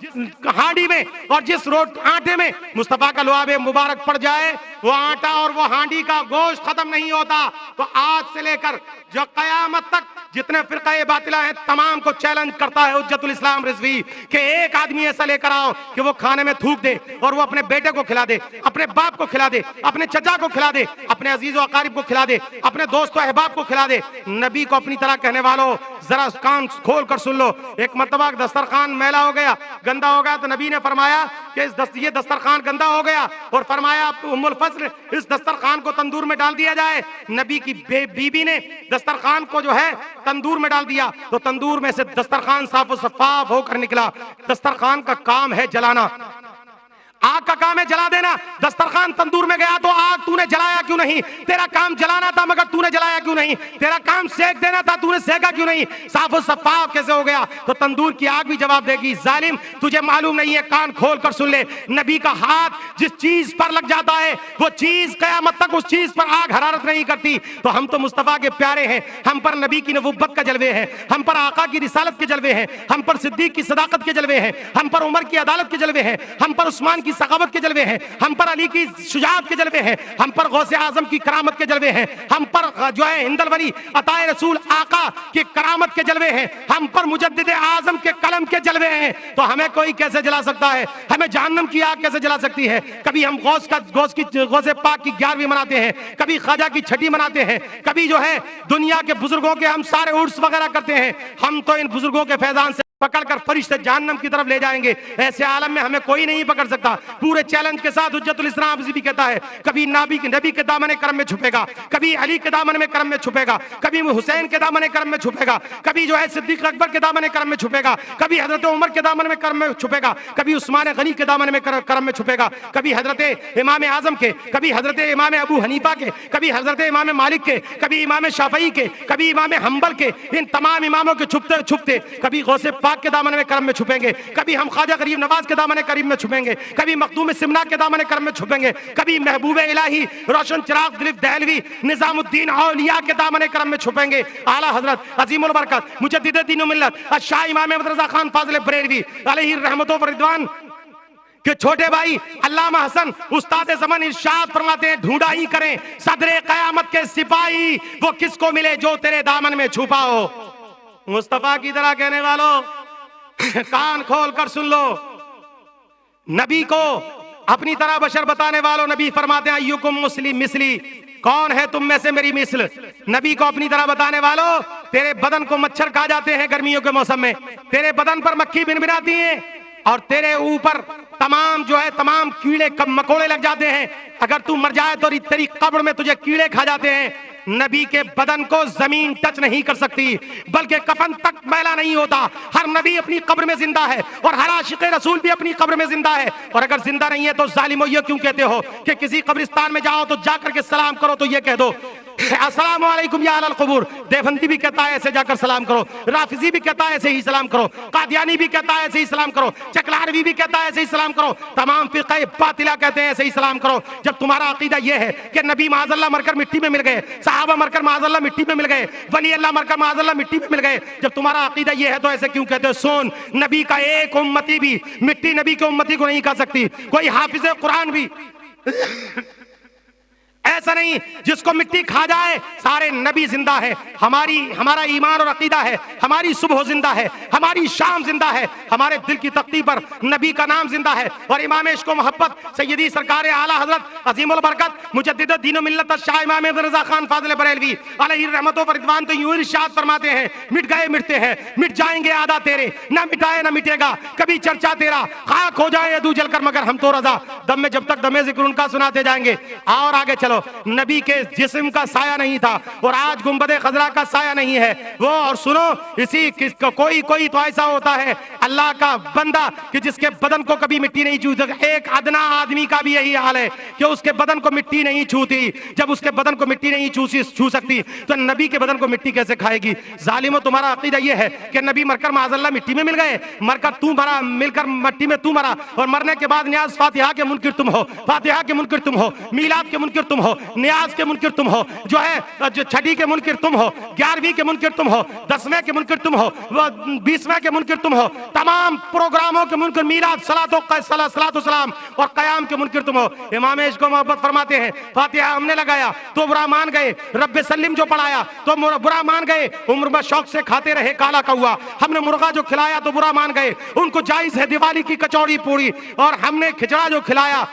ہانڈی میں اور جس آٹے میں مصطفیٰ کا لعاب مبارک پڑ جائے, وہ آٹا اور وہ ہانڈی کا گوشت ختم نہیں ہوتا. تو آج سے لے کر جو قیامت تک جتنے فرقہ باطلہ ہیں تمام کو چیلنج کرتا ہے حجت الاسلام رضوی کہ ایک آدمی ایسا لے کر آؤ کہ وہ کھانے میں تھوک دے اور وہ اپنے بیٹے کو کھلا دے, اپنے باپ کو کھلا دے, اپنے چچا کو کھلا دے, اپنے عزیز و اقارب کو کھلا دے, اپنے دوست و احباب کو کھلا دے. نبی کو اپنی طرح کہنے والوں ذرا کان کھول کر سن لو. ایک مرتبہ دسترخوان میلا ہو گیا, گندا ہو گیا, تو نبی نے فرمایا کہ یہ دسترخوان گندا ہو گیا, اور فرمایا ام الفضل اس دسترخوان کو تندور میں ڈال دیا جائے. نبی کی بیوی نے دسترخوان کو جو ہے تندور میں ڈال دیا, تو تندور میں سے دسترخوان صاف و شفاف ہو کر نکلا. دسترخوان کا کام ہے جلانا, آگ کا کام ہے جلا دینا. دسترخوان تندور میں گیا تو آگ تو نے جلایا کیوں نہیں؟ تیرا کام جلانا تھا مگر تو نے جلایا کیوں نہیں؟ تیرا کام سیک دینا تھا, تو نے سیکا کیوں نہیں؟ صاف و شفاف کیسے ہو گیا؟ تو تندور کی آگ بھی جواب دے گی, ظالم تجھے معلوم نہیں ہے, کان کھول کر سن لے. نبی کا ہاتھ جس چیز پر لگ جاتا ہے وہ چیز قیامت تک اس چیز پر آگ حرارت نہیں کرتی. تو ہم تو مصطفیٰ کے پیارے ہیں, ہم پر نبی کی نبوت کا جلوے ہیں, ہم پر آقا کی رسالت کے جلوے ہیں, ہم پر صدیق کی صداقت کے جلوے ہیں, ہم پر عمر کی عدالت کے جلوے ہیں, ہم پر عثمان کی سخاوت کے جلوے ہیں, ہم پر علی کی شجاعت کے جلوے ہیں, ہم پر غوث اعظم کی کرامت کے جلوے ہیں, ہم پر جو ہے ہند الولی عطا رسول آقا کی کرامت کے جلوے ہیں, ہم پر مجدد اعظم کے قلم کے جلوے ہیں. تو ہمیں کوئی کیسے جلا سکتا ہے؟ ہمیں جہنم کی آگ کیسے جلا سکتی ہے؟ کبھی ہم غوث پاک کی 11ویں مناتے ہیں, کبھی خواجہ کی 6 مناتے ہیں, کبھی جو ہے دنیا کے بزرگوں کے ہم سارے عرس وغیرہ کرتے ہیں. ہم تو ان بزرگوں کے فیضان سے پکڑ کر فرشتے جہنم کی طرف لے جائیں گے. ایسے عالم میں ہمیں کوئی نہیں پکڑ سکتا. پورے چیلنج کے ساتھ حجت الاسلام بھی کہتا ہے, کبھی نبی کے دامن کرم میں چھپے گا, کبھی علی کے دامن میں کرم میں چھپے گا, کبھی حسین کے دامن کرم میں چھپے گا, کبھی جو ہے صدیق اکبر کے دامن کرم میں چھپے گا, کبھی حضرت عمر کے دامن میں کرم میں چھپے گا, کبھی عثمان غنی کے دامن میں کرم میں چھپے گا, کبھی حضرت امام اعظم کے, کبھی حضرت امام ابو حنیفہ کے, کبھی حضرت امام مالک کے, کبھی امام شافعی کے, کبھی امام حنبل کے. ان تمام اماموں کے چھپتے چھپتے کبھی غوث پاک کے دامن میں کرم میں چھپیں گے, کبھی ہم خواجہ غریب نواز کے دامن کریم میں چھپیں گے, کبھی مخدوم سمنا کے دامن کرم میں چھپیں گے, کبھی محبوب الہی روشن چراغ دلیپ دہلوی نظام الدین اولیاء کے دامن کرم میں چھپیں گے. اعلیٰ حضرت عظیم البرکت مجدد دین و ملت شاہ امام احمد رضا خان فاضل بریلوی علیہ الرحمت و رضوان کہ چھوٹے بھائی علامہ حسن استاد زمن ارشاد فرماتے ہیں, ڈھونڈا ہی کریں صدر قیامت کے سپاہی, وہ کس کو ملے جو تیرے دامن میں چھپا ہو. مصطفیٰ کی طرح کہنے والوں کان کھول کر سن لو. نبی کو اپنی طرح بشر بتانے والوں نبی فرماتے ہیں, ایکم مسلم مثلی, کون ہے تم میں سے میری مثل. نبی کو اپنی طرح بتانے والوں, تیرے بدن کو مچھر کھا جاتے ہیں گرمیوں کے موسم میں, تیرے بدن پر مکھی بن بناتی ہیں, اور تیرے اوپر تمام کیڑے مکوڑے لگ جاتے ہیں. اگر تو مر جائے تو تیری قبر میں تجھے کیڑے کھا جاتے ہیں. نبی کے بدن کو زمین ٹچ نہیں کر سکتی, بلکہ کفن تک میلا نہیں ہوتا. ہر نبی اپنی قبر میں زندہ ہے, اور ہر عاشق رسول بھی اپنی قبر میں زندہ ہے. اور اگر زندہ نہیں ہے تو ظالمو یہ کیوں کہتے ہو کہ کسی قبرستان میں جاؤ تو جا کر کے سلام کرو, تو یہ کہہ دو السلام علیکم یا اہل القبور. دیوبندی بھی کہتا ہے ایسے جا کر سلام کرو, رافضی بھی کہتا ہے ایسے ہی سلام کرو, قادیانی بھی کہتا ہے ایسے ہی سلام کرو, چکلاروی بھی کہتا ہے ایسے ہی سلام کرو, تمام فرقہ باطلہ کہتے ہیں ایسے ہی سلام کرو. جب تمہارا عقیدہ یہ ہے کہ نبی معاذ اللہ مر کر مٹی میں مل گئے, صحابہ مر کر معاذ اللہ مٹی میں مل گئے, ولی اللہ مر کر معاذ اللہ مٹی میں مل گئے, جب تمہارا عقیدہ یہ ہے تو ایسے کیوں کہتے ہو؟ سن, نبی کا ایک امتی بھی مٹی نبی کے امتی کو نہیں کھا سکتی. کوئی حافظ قرآن بھی ایسا نہیں جس کو مٹی کھا جائے سارے نبی زندہ ہے، ہمارا ایمان اور عقیدہ ہے، ہماری صبح زندہ ہے، ہماری شام زندہ ہے، ہمارے دل کی تختی پر نبی کا نام زندہ ہے۔ اور امام عشق و محبت سیدی سرکار اعلیٰ حضرت عظیم البرکت مجدد دین و ملت شاہ امام رضا خان فاضل بریلوی علیہ رحمت و رضوان تو یوں ارشاد فرماتے ہیں، مٹ گئے مٹتے ہیں، مٹ جائیں گے آدھا تیرے، نہ مٹائے نہ مٹے گا کبھی چرچا تیرا، خاک ہو جائے ادو جل کر مگر ہم تو رضا، دم میں جب تک دم ذکر ان کا سناتے جائیں گے۔ اور آگے چلو، نبی کے جسم کا سایہ نہیں تھا اور آج گنبد خضرا کا سایہ نہیں ہے وہ، اور سنو اسی کوئی تو ایسا ہوتا ہے اللہ کا بندہ کہ جس کے بدن کو کبھی مٹی نہیں چھوتی، ایک ادنا آدمی کا بھی یہی حال ہے کہ اس کے بدن کو مٹی نہیں چھوتی، جب اس کے بدن کو مٹی نہیں چھو سکتی تو نبی کے بدن کو مٹی کیسے کھائے گی؟ ظالموں، تمہارا عقیدہ یہ ہے کہ نبی مر کر معاذ اللہ مٹی میں مل گئے، مر کر تو مرا، مل کر مٹی میں تو مرا، اور مرنے کے بعد نیاز فاتحہ کے منکر تم ہو، فاتحہ کے منکر تم ہو، میلاد کے منکر تم ہو، نیاز کے منکر تم ہو، جو ہے چھٹی کے منکر تم ہو، 11ویں کے منکر تم ہو، 10ویں کے منکر تم ہو، 20ویں کے منکر تم ہو، تمام پروگراموں کے منکر، میلاد، صلاۃ و سلام اور قیام کے منکر تم ہو۔ امام عشق و محبت فرماتے ہیں فاتحہ ہم نے لگایا تو برا مان گئے، رب سلم جو پڑھایا تو برا مان گئے، عمر میں شوق سے کھاتے رہے کالا کوا، ہم نے مرغا جو کھلایا تو برا مان گئے، ان کو جائز ہے دیوالی کی کچوڑی پوڑی، اور ہم نے کھچڑا جو کھلایا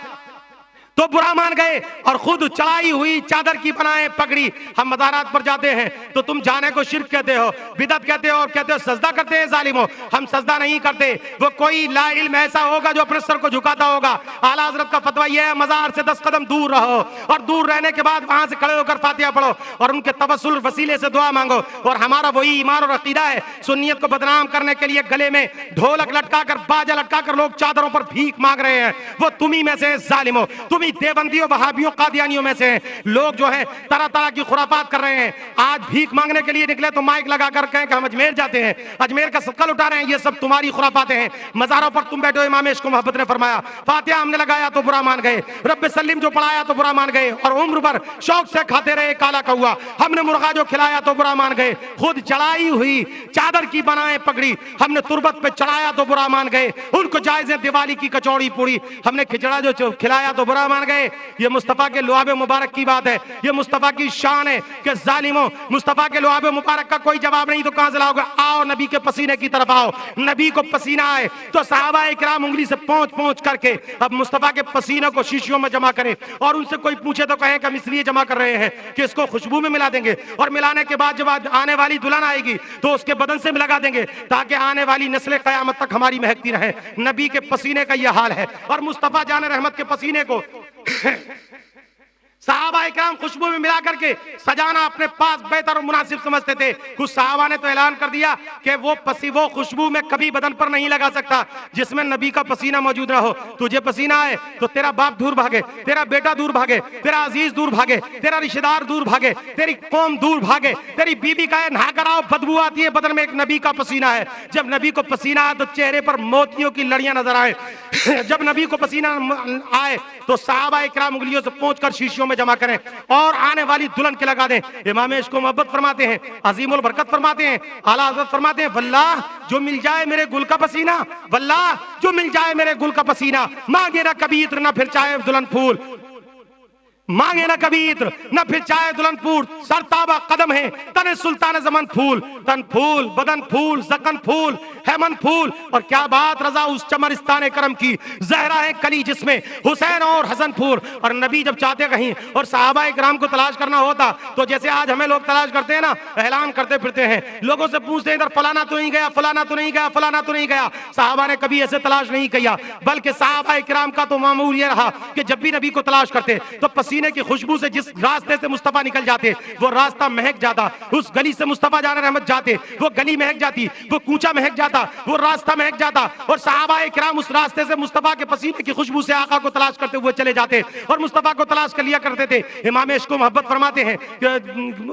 تو برا مان گئے، اور خود چڑھائی ہوئی چادر کی بنائے پگڑی۔ ہم مزارات پر جاتے ہیں تو تم جانے کو شرک کہتے ہو، بدعت کہتے ہو، اور کہتے ہو سجدہ کرتے ہیں ظالموں، ہم سجدہ نہیں کرتے۔ وہ کوئی لا علم ایسا ہوگا جو اپنے سر کو جھکاتا ہوگا۔ اعلیٰ حضرت کا فتویٰ یہ ہے مزار سے 10 قدم دور رہو، اور دور رہنے کے بعد وہاں سے کھڑے ہو کر فاتحہ پڑھو اور ان کے توسل وسیلے سے دعا مانگو۔ اور ہمارا وہی ایمان اور عقیدہ ہے، سنیت کو بدنام کرنے کے لیے گلے میں ڈھولک لٹکا کر، باجا لٹکا کر لوگ چادروں پر بھیک مانگ رہے ہیں، وہ تمہیں میں سے ظالموں، تمہیں دیوبندیوں، وہابیوں، قادیانیوں میں سے ہیں۔ لوگ جو ہیں طرح طرح کی خرافات کر رہے ہیں، آج بھیک مانگنے کے لیے نکلے تو مائک لگا کر کہیں کہ ہم اجمیر جاتے ہیں، اجمیر کا صدقہ لٹا رہے ہیں، یہ سب تمہاری خرافاتیں ہیں۔ مزاروں پر تم بیٹھو، امام عشق و محبت نے فرمایا فاتحہ ہم نے لگایا تو برا مان گئے، رب سلیم جو پڑھایا تو برا مان گئے، اور عمر بھر شوق سے کھاتے رہے کالا کوا، ہم نے مرغا جو کھلایا تو برا مان گئے، خود چڑھائی ہوئی چادر کی بنائے پگڑی، ہم نے تربت پہ چڑھایا تو برا مان گئے، ان کو جائز ہے دیوالی کی کچوڑی پوڑی، ہم نے کھچڑا جو کھلایا تو برا مان گئے۔ یہ مصطفیٰ کے لعاب مبارک کی بات ہے، یہ مصطفیٰ کی شان ہے کہ ظالموں، مصطفیٰ کے لعاب مبارک کا کوئی جواب نہیں تو کہاں سے لاؤ گے؟ آؤ نبی کے پسینے کی طرف آؤ، نبی کو پسینہ آئے تو صحابہ اکرام انگلی سے پہنچ کر کے اب مصطفیٰ کے پسینے کو شیشیوں میں جمع کریں، اور ان سے کوئی پوچھے تو کہیں کہ ہم اس لیے جمع کر رہے ہیں کہ اس کو خوشبو میں ملا دیں گے، اور ملانے کے بعد جب آنے والی دلہن آئے گی تو اس کے بدن سے لگا دیں گے تاکہ آنے والی نسل قیامت تک ہماری مہکتی رہے۔ نبی کے پسینے کا یہ حال ہے، اور مصطفیٰ جان رحمت کے پسینے کو صحابہ اکرام خوشبو میں ملا کر کے سجانا اپنے پاس بہتر اور مناسب سمجھتے تھے۔ کچھ صحابہ نے تو اعلان کر دیا کہ وہ خوشبو میں کبھی بدن پر نہیں لگا سکتا جس میں نبی کا پسینہ موجود نہ ہو۔ تجھے پسینہ آئے تو تیرا باپ دور بھاگے، تیرا بیٹا دور بھاگے، تیرا عزیز دور بھاگے، تیرا رشتہ دار دور بھاگے، تیری قوم دور بھاگے، تیری بیوی کہے نہا کر آؤ بدبو آتی ہے، بدن میں ایک نبی کا پسینہ ہے۔ جب نبی کو پسینہ آئے تو چہرے پر موتیوں کی لڑیاں نظر آئے۔ جب نبی کو پسینہ آئے تو صحابہ اکرام انگلیوں سے پہنچ کر شیشیوں میں جمع کریں اور آنے والی دلہن کے لگا دیں۔ امام عشق و محبت فرماتے ہیں، عظیم البرکت فرماتے ہیں، اعلیٰ حضرت فرماتے ہیں واللہ جو مل جائے میرے گل کا پسینہ، واللہ جو مل جائے میرے گل کا پسینہ، مانگے نہ کبھی عطر نہ پھر چاہے دلہن پھول، مانگے نہ کبھی عطر نہ پھر چاہے دلہن پھول، سر تابہ قدم ہے تن سلطان زمن پھول، تن پھول بدن پھول زکن پھول ہیمن پھول، اور کیا بات رضا اس چمرستان کرم کی، زہرا ہے کلی جس میں حسین اور حسن پھول۔ اور نبی جب چاہتے کہیں اور صحابہ اکرام کو تلاش کرنا ہوتا تو جیسے آج ہمیں لوگ تلاش کرتے ہیں نا، اعلان کرتے پھرتے ہیں، لوگوں سے پوچھتے ہیں ادھر فلانا تو نہیں گیا، فلانا تو نہیں گیا، فلانا تو نہیں گیا۔ صحابہ نے کبھی ایسے تلاش نہیں کیا، بلکہ صحابہ اکرام کا تو معمول یہ رہا کہ جب بھی نبی کو تلاش کرتے تو پسینے کی خوشبو سے جس راستے سے مصطفیٰ نکل جاتے وہ راستہ مہک جاتا، اس گلی سے مصطفیٰ جان رحمت جاتے وہ گلی مہک جاتی، وہ کوچہ مہک جاتا، وہ راستہ مہک جاتا، اور صحابہ اکرام اس راستے سے مصطفیٰ کے پسینے کی خوشبو سے آقا کو تلاش کرتے ہوئے چلے جاتے اور مصطفیٰ کو تلاش کر لیا کرتے تھے۔ امام عشق و محبت فرماتے ہیں،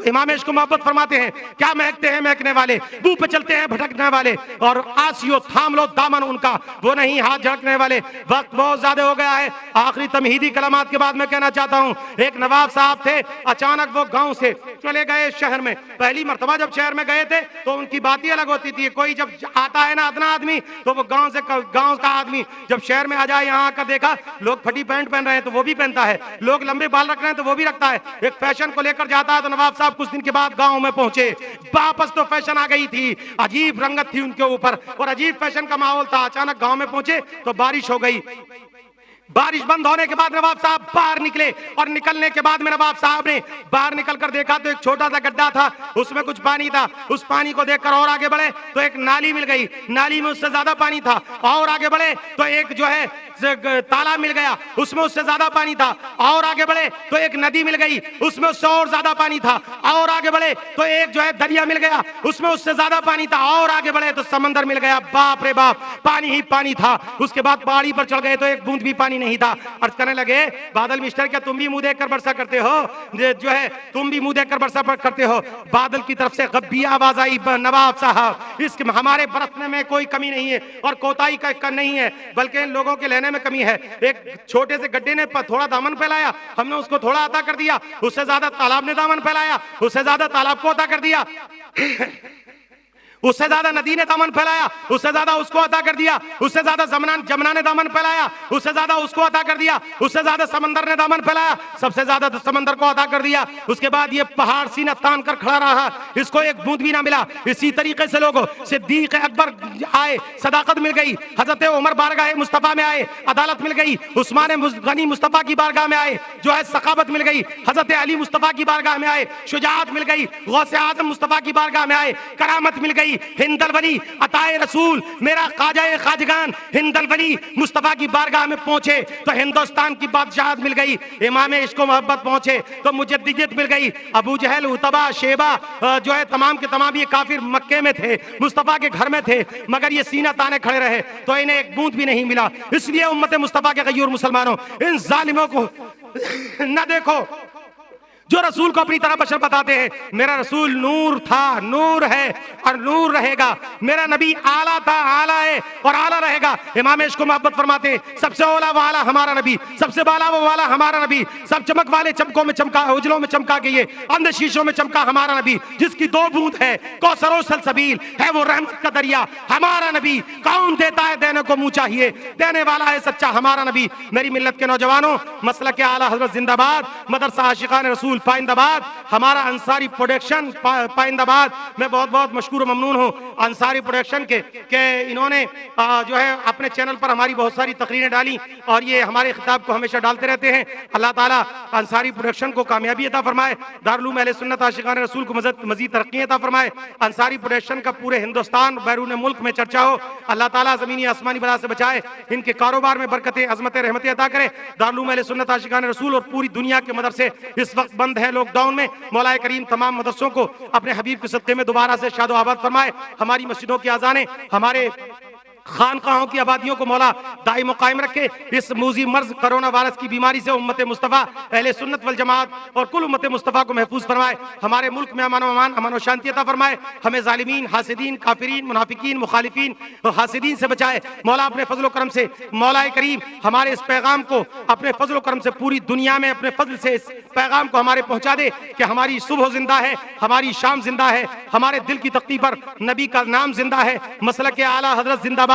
امام عشق و محبت فرماتے ہیں کیا مہکتے ہیں مہکنے والے، بو پہ چلتے ہیں بھٹکنے والے، اور آسیو تھام لو دامن ان کا، وہ نہیں ہاتھ جھڑکنے والے۔ وقت بہت زیادہ ہو گیا ہے، آخری تمہیدی کلمات کے بعد میں کہنا چاہتا ہوں ایک نواب صاحب تھے, اچانک وہ گاؤں سے چلے گئے شہر میں. پہلی مرتبہ جب شہر میں گئے تھے تو ان کی بات ہی الگ ہوتی تھی. کوئی جب آتا ہے نا ادنا آدمی تو وہ گاؤں کا آدمی جب شہر میں آ جائے, یہاں آ کر دیکھا لوگ پھٹی پینٹ پہن رہے ہیں تو وہ بھی پہنتا ہے, لوگ لمبے بال رکھ رہے ہیں تو وہ بھی رکھتا ہے, ایک فیشن کو لے کر جاتا ہے. تو نواب صاحب کچھ دن کے بعد گاؤں میں پہنچے, واپس تو فیشن آ گئی تھی, عجیب رنگت تھی ان کے اوپر اور عجیب فیشن کا ماحول تھا. اچانک گاؤں میں پہنچے تو بارش ہو گئی. بارش بند ہونے کے بعد نواب صاحب باہر نکلے اور نکلنے کے بعد میں نواب صاحب نے باہر نکل کر دیکھا تو ایک چھوٹا سا گڈھا تھا, اس میں کچھ پانی تھا. اس پانی کو دیکھ کر اور آگے بڑھے تو ایک نالی مل گئی, نالی میں اس سے زیادہ پانی تھا. اور آگے بڑھے تو ایک جو ہے تالاب مل گیا, اس میں اس سے زیادہ پانی تھا. اور آگے بڑھے تو ایک ندی مل گئی, اس میں اس سے اور زیادہ پانی تھا. اور آگے بڑھے تو ایک جو ہے دریا مل گیا, اس میں اس سے زیادہ پانی تھا. اور آگے بڑھے تو سمندر مل گیا. باپ رے باپ, پانی ہی پانی تھا. اس کے بعد پہاڑی پر چڑھ گئے تو ایک بوند بھی پانی نہیں تھا. عرض کرنے لگے, بادل مسٹر کیا تم بھی منہ دیکھ کر برسا کرتے ہو, جو ہے تم بھی منہ دیکھ کر برسا کرتے ہو. بادل کی طرف سے غبی آواز آئی, نواب صاحب اس ہمارے برسنے میں کوئی کمی نہیں ہے اور کوتاہی کا نہیں ہے, بلکہ ان لوگوں کے لینے میں کمی ہے. ایک چھوٹے سے گڈھے نے تھوڑا دامن پھیلایا, ہم نے اس کو تھوڑا عطا کر دیا. اس سے زیادہ تالاب نے دامن پھیلایا, اس سے زیادہ تالاب کو عطا کر دیا. اس سے زیادہ ندی نے دامن پھیلایا, اس سے زیادہ اس کو عطا کر دیا. اس سے زیادہ جمنا نے دامن پھیلایا, اس سے زیادہ اس کو عطا کر دیا. اس سے زیادہ سمندر نے دامن پھیلایا, سب سے زیادہ سمندر کو عطا کر دیا. اس کے بعد یہ پہاڑ سینہ تان کر کھڑا رہا, اس کو ایک بوند بھی نہ ملا. اسی طریقے سے لوگوں صدیق اکبر آئے, صداقت مل گئی. حضرت عمر بارگاہ مصطفیٰ میں آئے, عدالت مل گئی. عثمان غنی مصطفیٰ کی بارگاہ میں آئے, جو ہے ثقافت مل گئی. حضرت علی مصطفیٰ کی بارگاہ میں آئے, شجاعت مل گئی. غوث اعظم مصطفیٰ کی بارگاہ میں آئے, کرامت مل گئی. ہند الولی عطائے رسول میرا خواجہ خواجگان ہند الولی مصطفیٰ کی بارگاہ میں پہنچے تو ہندوستان کی بادشاہت مل گئی. امام عشق و محبت پہنچے تو مجددیت مل گئی. ابو جہل, عتبہ, شیبہ جو ہے تمام کے تمام یہ کافر مکے میں تھے, مصطفیٰ کے گھر میں تھے, مگر یہ سینہ تانے کھڑے رہے تو انہیں ایک بوند بھی نہیں ملا. اس لیے امت مصطفیٰ کے غیور مسلمانوں, ان ظالموں کو نہ دیکھو جو رسول کو اپنی طرح بشر بتاتے ہیں. میرا رسول نور تھا, نور ہے اور نور رہے گا. میرا نبی اعلیٰ تھا, اعلیٰ ہے اور اعلیٰ رہے گا. امام عشق و محبت فرماتے ہیں سب سے اولا و اعلیٰ ہمارا نبی, سب سے بالا و والا ہمارا نبی, سب چمک والے چمکوں میں چمکا, اجلوں میں چمکا کے یہ اندھ شیشوں میں چمکا ہمارا نبی, جس کی 2 بوند ہے, کوثر و سلسبیل ہے وہ رحمت کا دریا. ہمارا نبی کون دیتا ہے, دینے کو منہ چاہیے, دینے والا ہے سچا ہمارا نبی. میری ملت کے نوجوانوں, مسلک اعلیٰ حضرت زندہ باد, مدرسہ عاشقان رسول پائند آباد, ہمارا انصاری پروڈکشن پائند آباد. میں بہت بہت مشکور و ممنون ہوں انصاری پروڈکشن کے کہ انہوں نے جو ہے اپنے چینل پر ہماری بہت ساری تقریریں ڈالی اور یہ ہمارے خطاب کو ہمیشہ ڈالتے رہتے ہیں. اللہ تعالیٰ انصاری پروڈکشن کو کامیابی عطا فرمائے, دارالعلوم اہل سنت عاشقان رسول کو مزید ترقی عطا فرمائے. انصاری پروڈکشن کا پورے ہندوستان بیرون ملک میں چرچا ہو. اللہ تعالیٰ زمینی آسمانی بلا سے بچائے, ان کے کاروبار میں برکتیں, عظمتیں, رحمتیں عطا کرے. دارالعلوم اہل سنت عاشقان رسول اور پوری دنیا کے مدرسے اس وقت بند ہیں لاک ڈاؤن میں. مولا کریم تمام مدرسوں کو اپنے حبیب کے صدقے میں دوبارہ سے شاد و آباد فرمائے. ہماری مسجدوں کی اذانیں, ہمارے خانقاہوں کی آبادیوں کو مولا دائم و قائم رکھے. اس موذی مرض کرونا وائرس کی بیماری سے امت مصطفیٰ, اہل سنت والجماعت اور کل امت مصطفیٰ کو محفوظ فرمائے. ہمارے ملک میں امن و شانتی عطا فرمائے. ہمیں ظالمین, حاسدین, کافرین, منافقین, مخالفین اور حاسدین سے بچائے. مولا اپنے فضل و کرم سے, مولا کریم ہمارے اس پیغام کو اپنے فضل و کرم سے پوری دنیا میں اپنے فضل سے اس پیغام کو ہمارے پہنچا دے کہ ہماری صبح زندہ ہے, ہماری شام زندہ ہے, ہمارے دل کی تختی پر نبی کا نام زندہ ہے. مسلک اعلیٰ حضرت زندہ باد,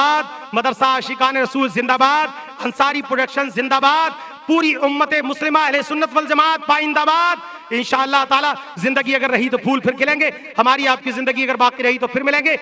مدرسہ عاشقان رسول زندہ باد, انصاری پروڈکشن زندہ باد, پوری امت مسلمہ اہل سنت والجماعت پائند آباد. انشاءاللہ تعالی زندگی اگر رہی تو پھول پھر کھلیں گے, ہماری آپ کی زندگی اگر باقی رہی تو پھر ملیں گے.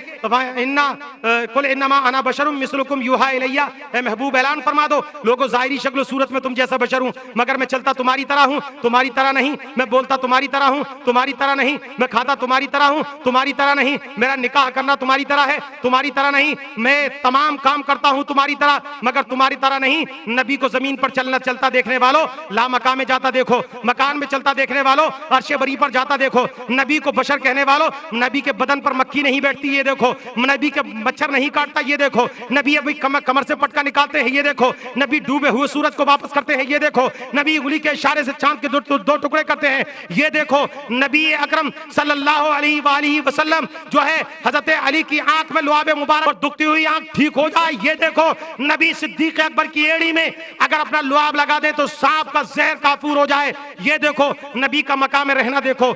قل انما انا بشر مثلکم یوحی الی, اے محبوب اعلان فرما دو لوگوں ظاہری شکل و صورت میں تم جیسا بشر ہوں, مگر میں چلتا تمہاری طرح ہوں, تمہاری طرح نہیں. میں بولتا تمہاری طرح ہوں, تمہاری طرح نہیں. میں کھاتا تمہاری طرح ہوں, تمہاری طرح نہیں. میرا نکاح کرنا تمہاری طرح ہے, تمہاری طرح نہیں. میں تمام کام کرتا ہوں تمہاری طرح, مگر تمہاری طرح نہیں. نبی کو زمین پر چلتا دیکھنے والوں لا مکان میں جاتا دیکھو, مکان میں چلتا دیکھنے والوں والوں عرش بری پر جاتا دیکھو، نبی کو بشر کہنے والوں نبی کے بدن پر مکھی نہیں بیٹھتی یہ دیکھو، نبی کے مچھر نہیں کاٹتا یہ دیکھو، نبی ابھی کمر سے پٹکا نکالتے ہیں یہ دیکھو، نبی ڈوبے ہوئے سورج کو واپس کرتے ہیں یہ دیکھو، نبی انگلی کے اشارے سے چاند کے دو ٹکڑے کرتے ہیں یہ دیکھو، نبی اکرم صلی اللہ علیہ وآلہ وسلم جو ہے حضرت علی کی آنکھ میں لعاب مبارک اور دکھتی ہوئی آنکھ ٹھیک ہو جائے یہ دیکھو، نبی صدیق اکبر کی ایڑی میں اگر اپنا لعاب لگا دے تو سانپ کا زہر کافور ہو جائے یہ دیکھو، نبی کا مقام رہنا دیکھو،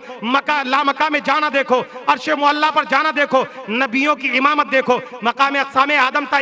لا مقام جانا دیکھو، عرش معلی پر جانا دیکھو، نبیوں کی امامت دیکھو، مقام اقسام آدم تا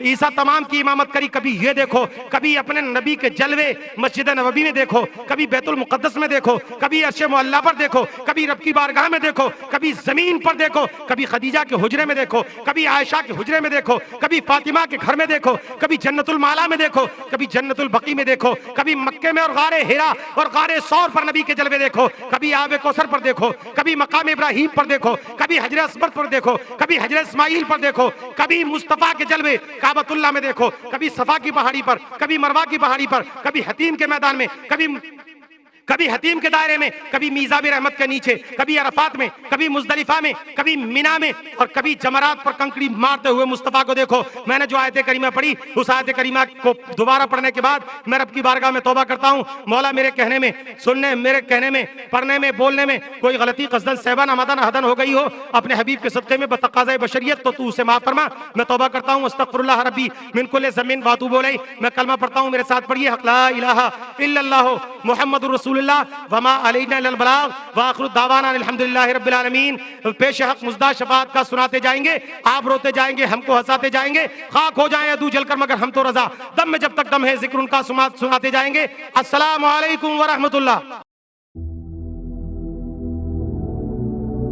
عیسیٰ تمام کی امامت کری کبھی یہ دیکھو، کبھی اپنے نبی کے جلوے مسجد نبوی میں دیکھو، کبھی بیت المقدس میں دیکھو، کبھی عرش معلی پر دیکھو، کبھی رب کی بارگاہ میں دیکھو، کبھی زمین پر دیکھو، کبھی خدیجہ کے حجرے میں دیکھو، کبھی عائشہ کے حجرے میں دیکھو، کبھی فاطمہ کے گھر میں دیکھو، کبھی جنت المعلا میں دیکھو، کبھی جنت البقیع میں دیکھو، کبھی مکے میں اور غار ہرا اور غار ثور پر نبی کے جلوے دیکھو، کبھی آب کوثر پر دیکھو، کبھی مقام ابراہیم پر دیکھو، کبھی حجر اسود پر دیکھو، کبھی حجر اسماعیل پر دیکھو، کبھی مصطفیٰ کے جلوے کعبۃ اللہ میں دیکھو، کبھی صفا کی پہاڑی پر، کبھی مروہ کی پہاڑی پر، کبھی حتیم کے میدان میں، کبھی حتیم کے دائرے میں، کبھی میزاب رحمت کے نیچے، کبھی عرفات میں، کبھی مزدلفہ میں، کبھی مینا میں، اور کبھی جمرات پر کنکڑی مارتے ہوئے مصطفیٰ کو دیکھو۔ میں نے جو آیت کریمہ پڑھی اس آیت کریمہ کو دوبارہ پڑھنے کے بعد میں رب کی بارگاہ میں توبہ کرتا ہوں، مولا میرے کہنے میں، سننے، میرے کہنے میں، پڑھنے میں، بولنے میں کوئی غلطی قصدن سہبان عمدن عہدن ہو گئی ہو اپنے حبیب کے صدقے میں بتقاضۂ بشریت تو اسے معاف فرما۔ میں توبہ کرتا ہوں، استغفر اللہ ربی من کل ذنب واتوب الیہ۔ میں کلمہ پڑھتا ہوں، میرے ساتھ پڑھیے، حق لا الہ الا اللہ محمد رسول اللہ وما علینا الا البلاغ واخر دعوانا الحمدللہ رب العالمین۔ پیش حق مزدہ شفاعت کا سناتے جائیں گے، آپ روتے جائیں گے، ہم کو ہنساتے جائیں گے، خاک ہو جائیں ادو جل کر مگر ہم تو رضا، دم میں جب تک دم ہے ذکر ان کا سناتے جائیں گے۔ السلام علیکم ورحمۃ اللہ۔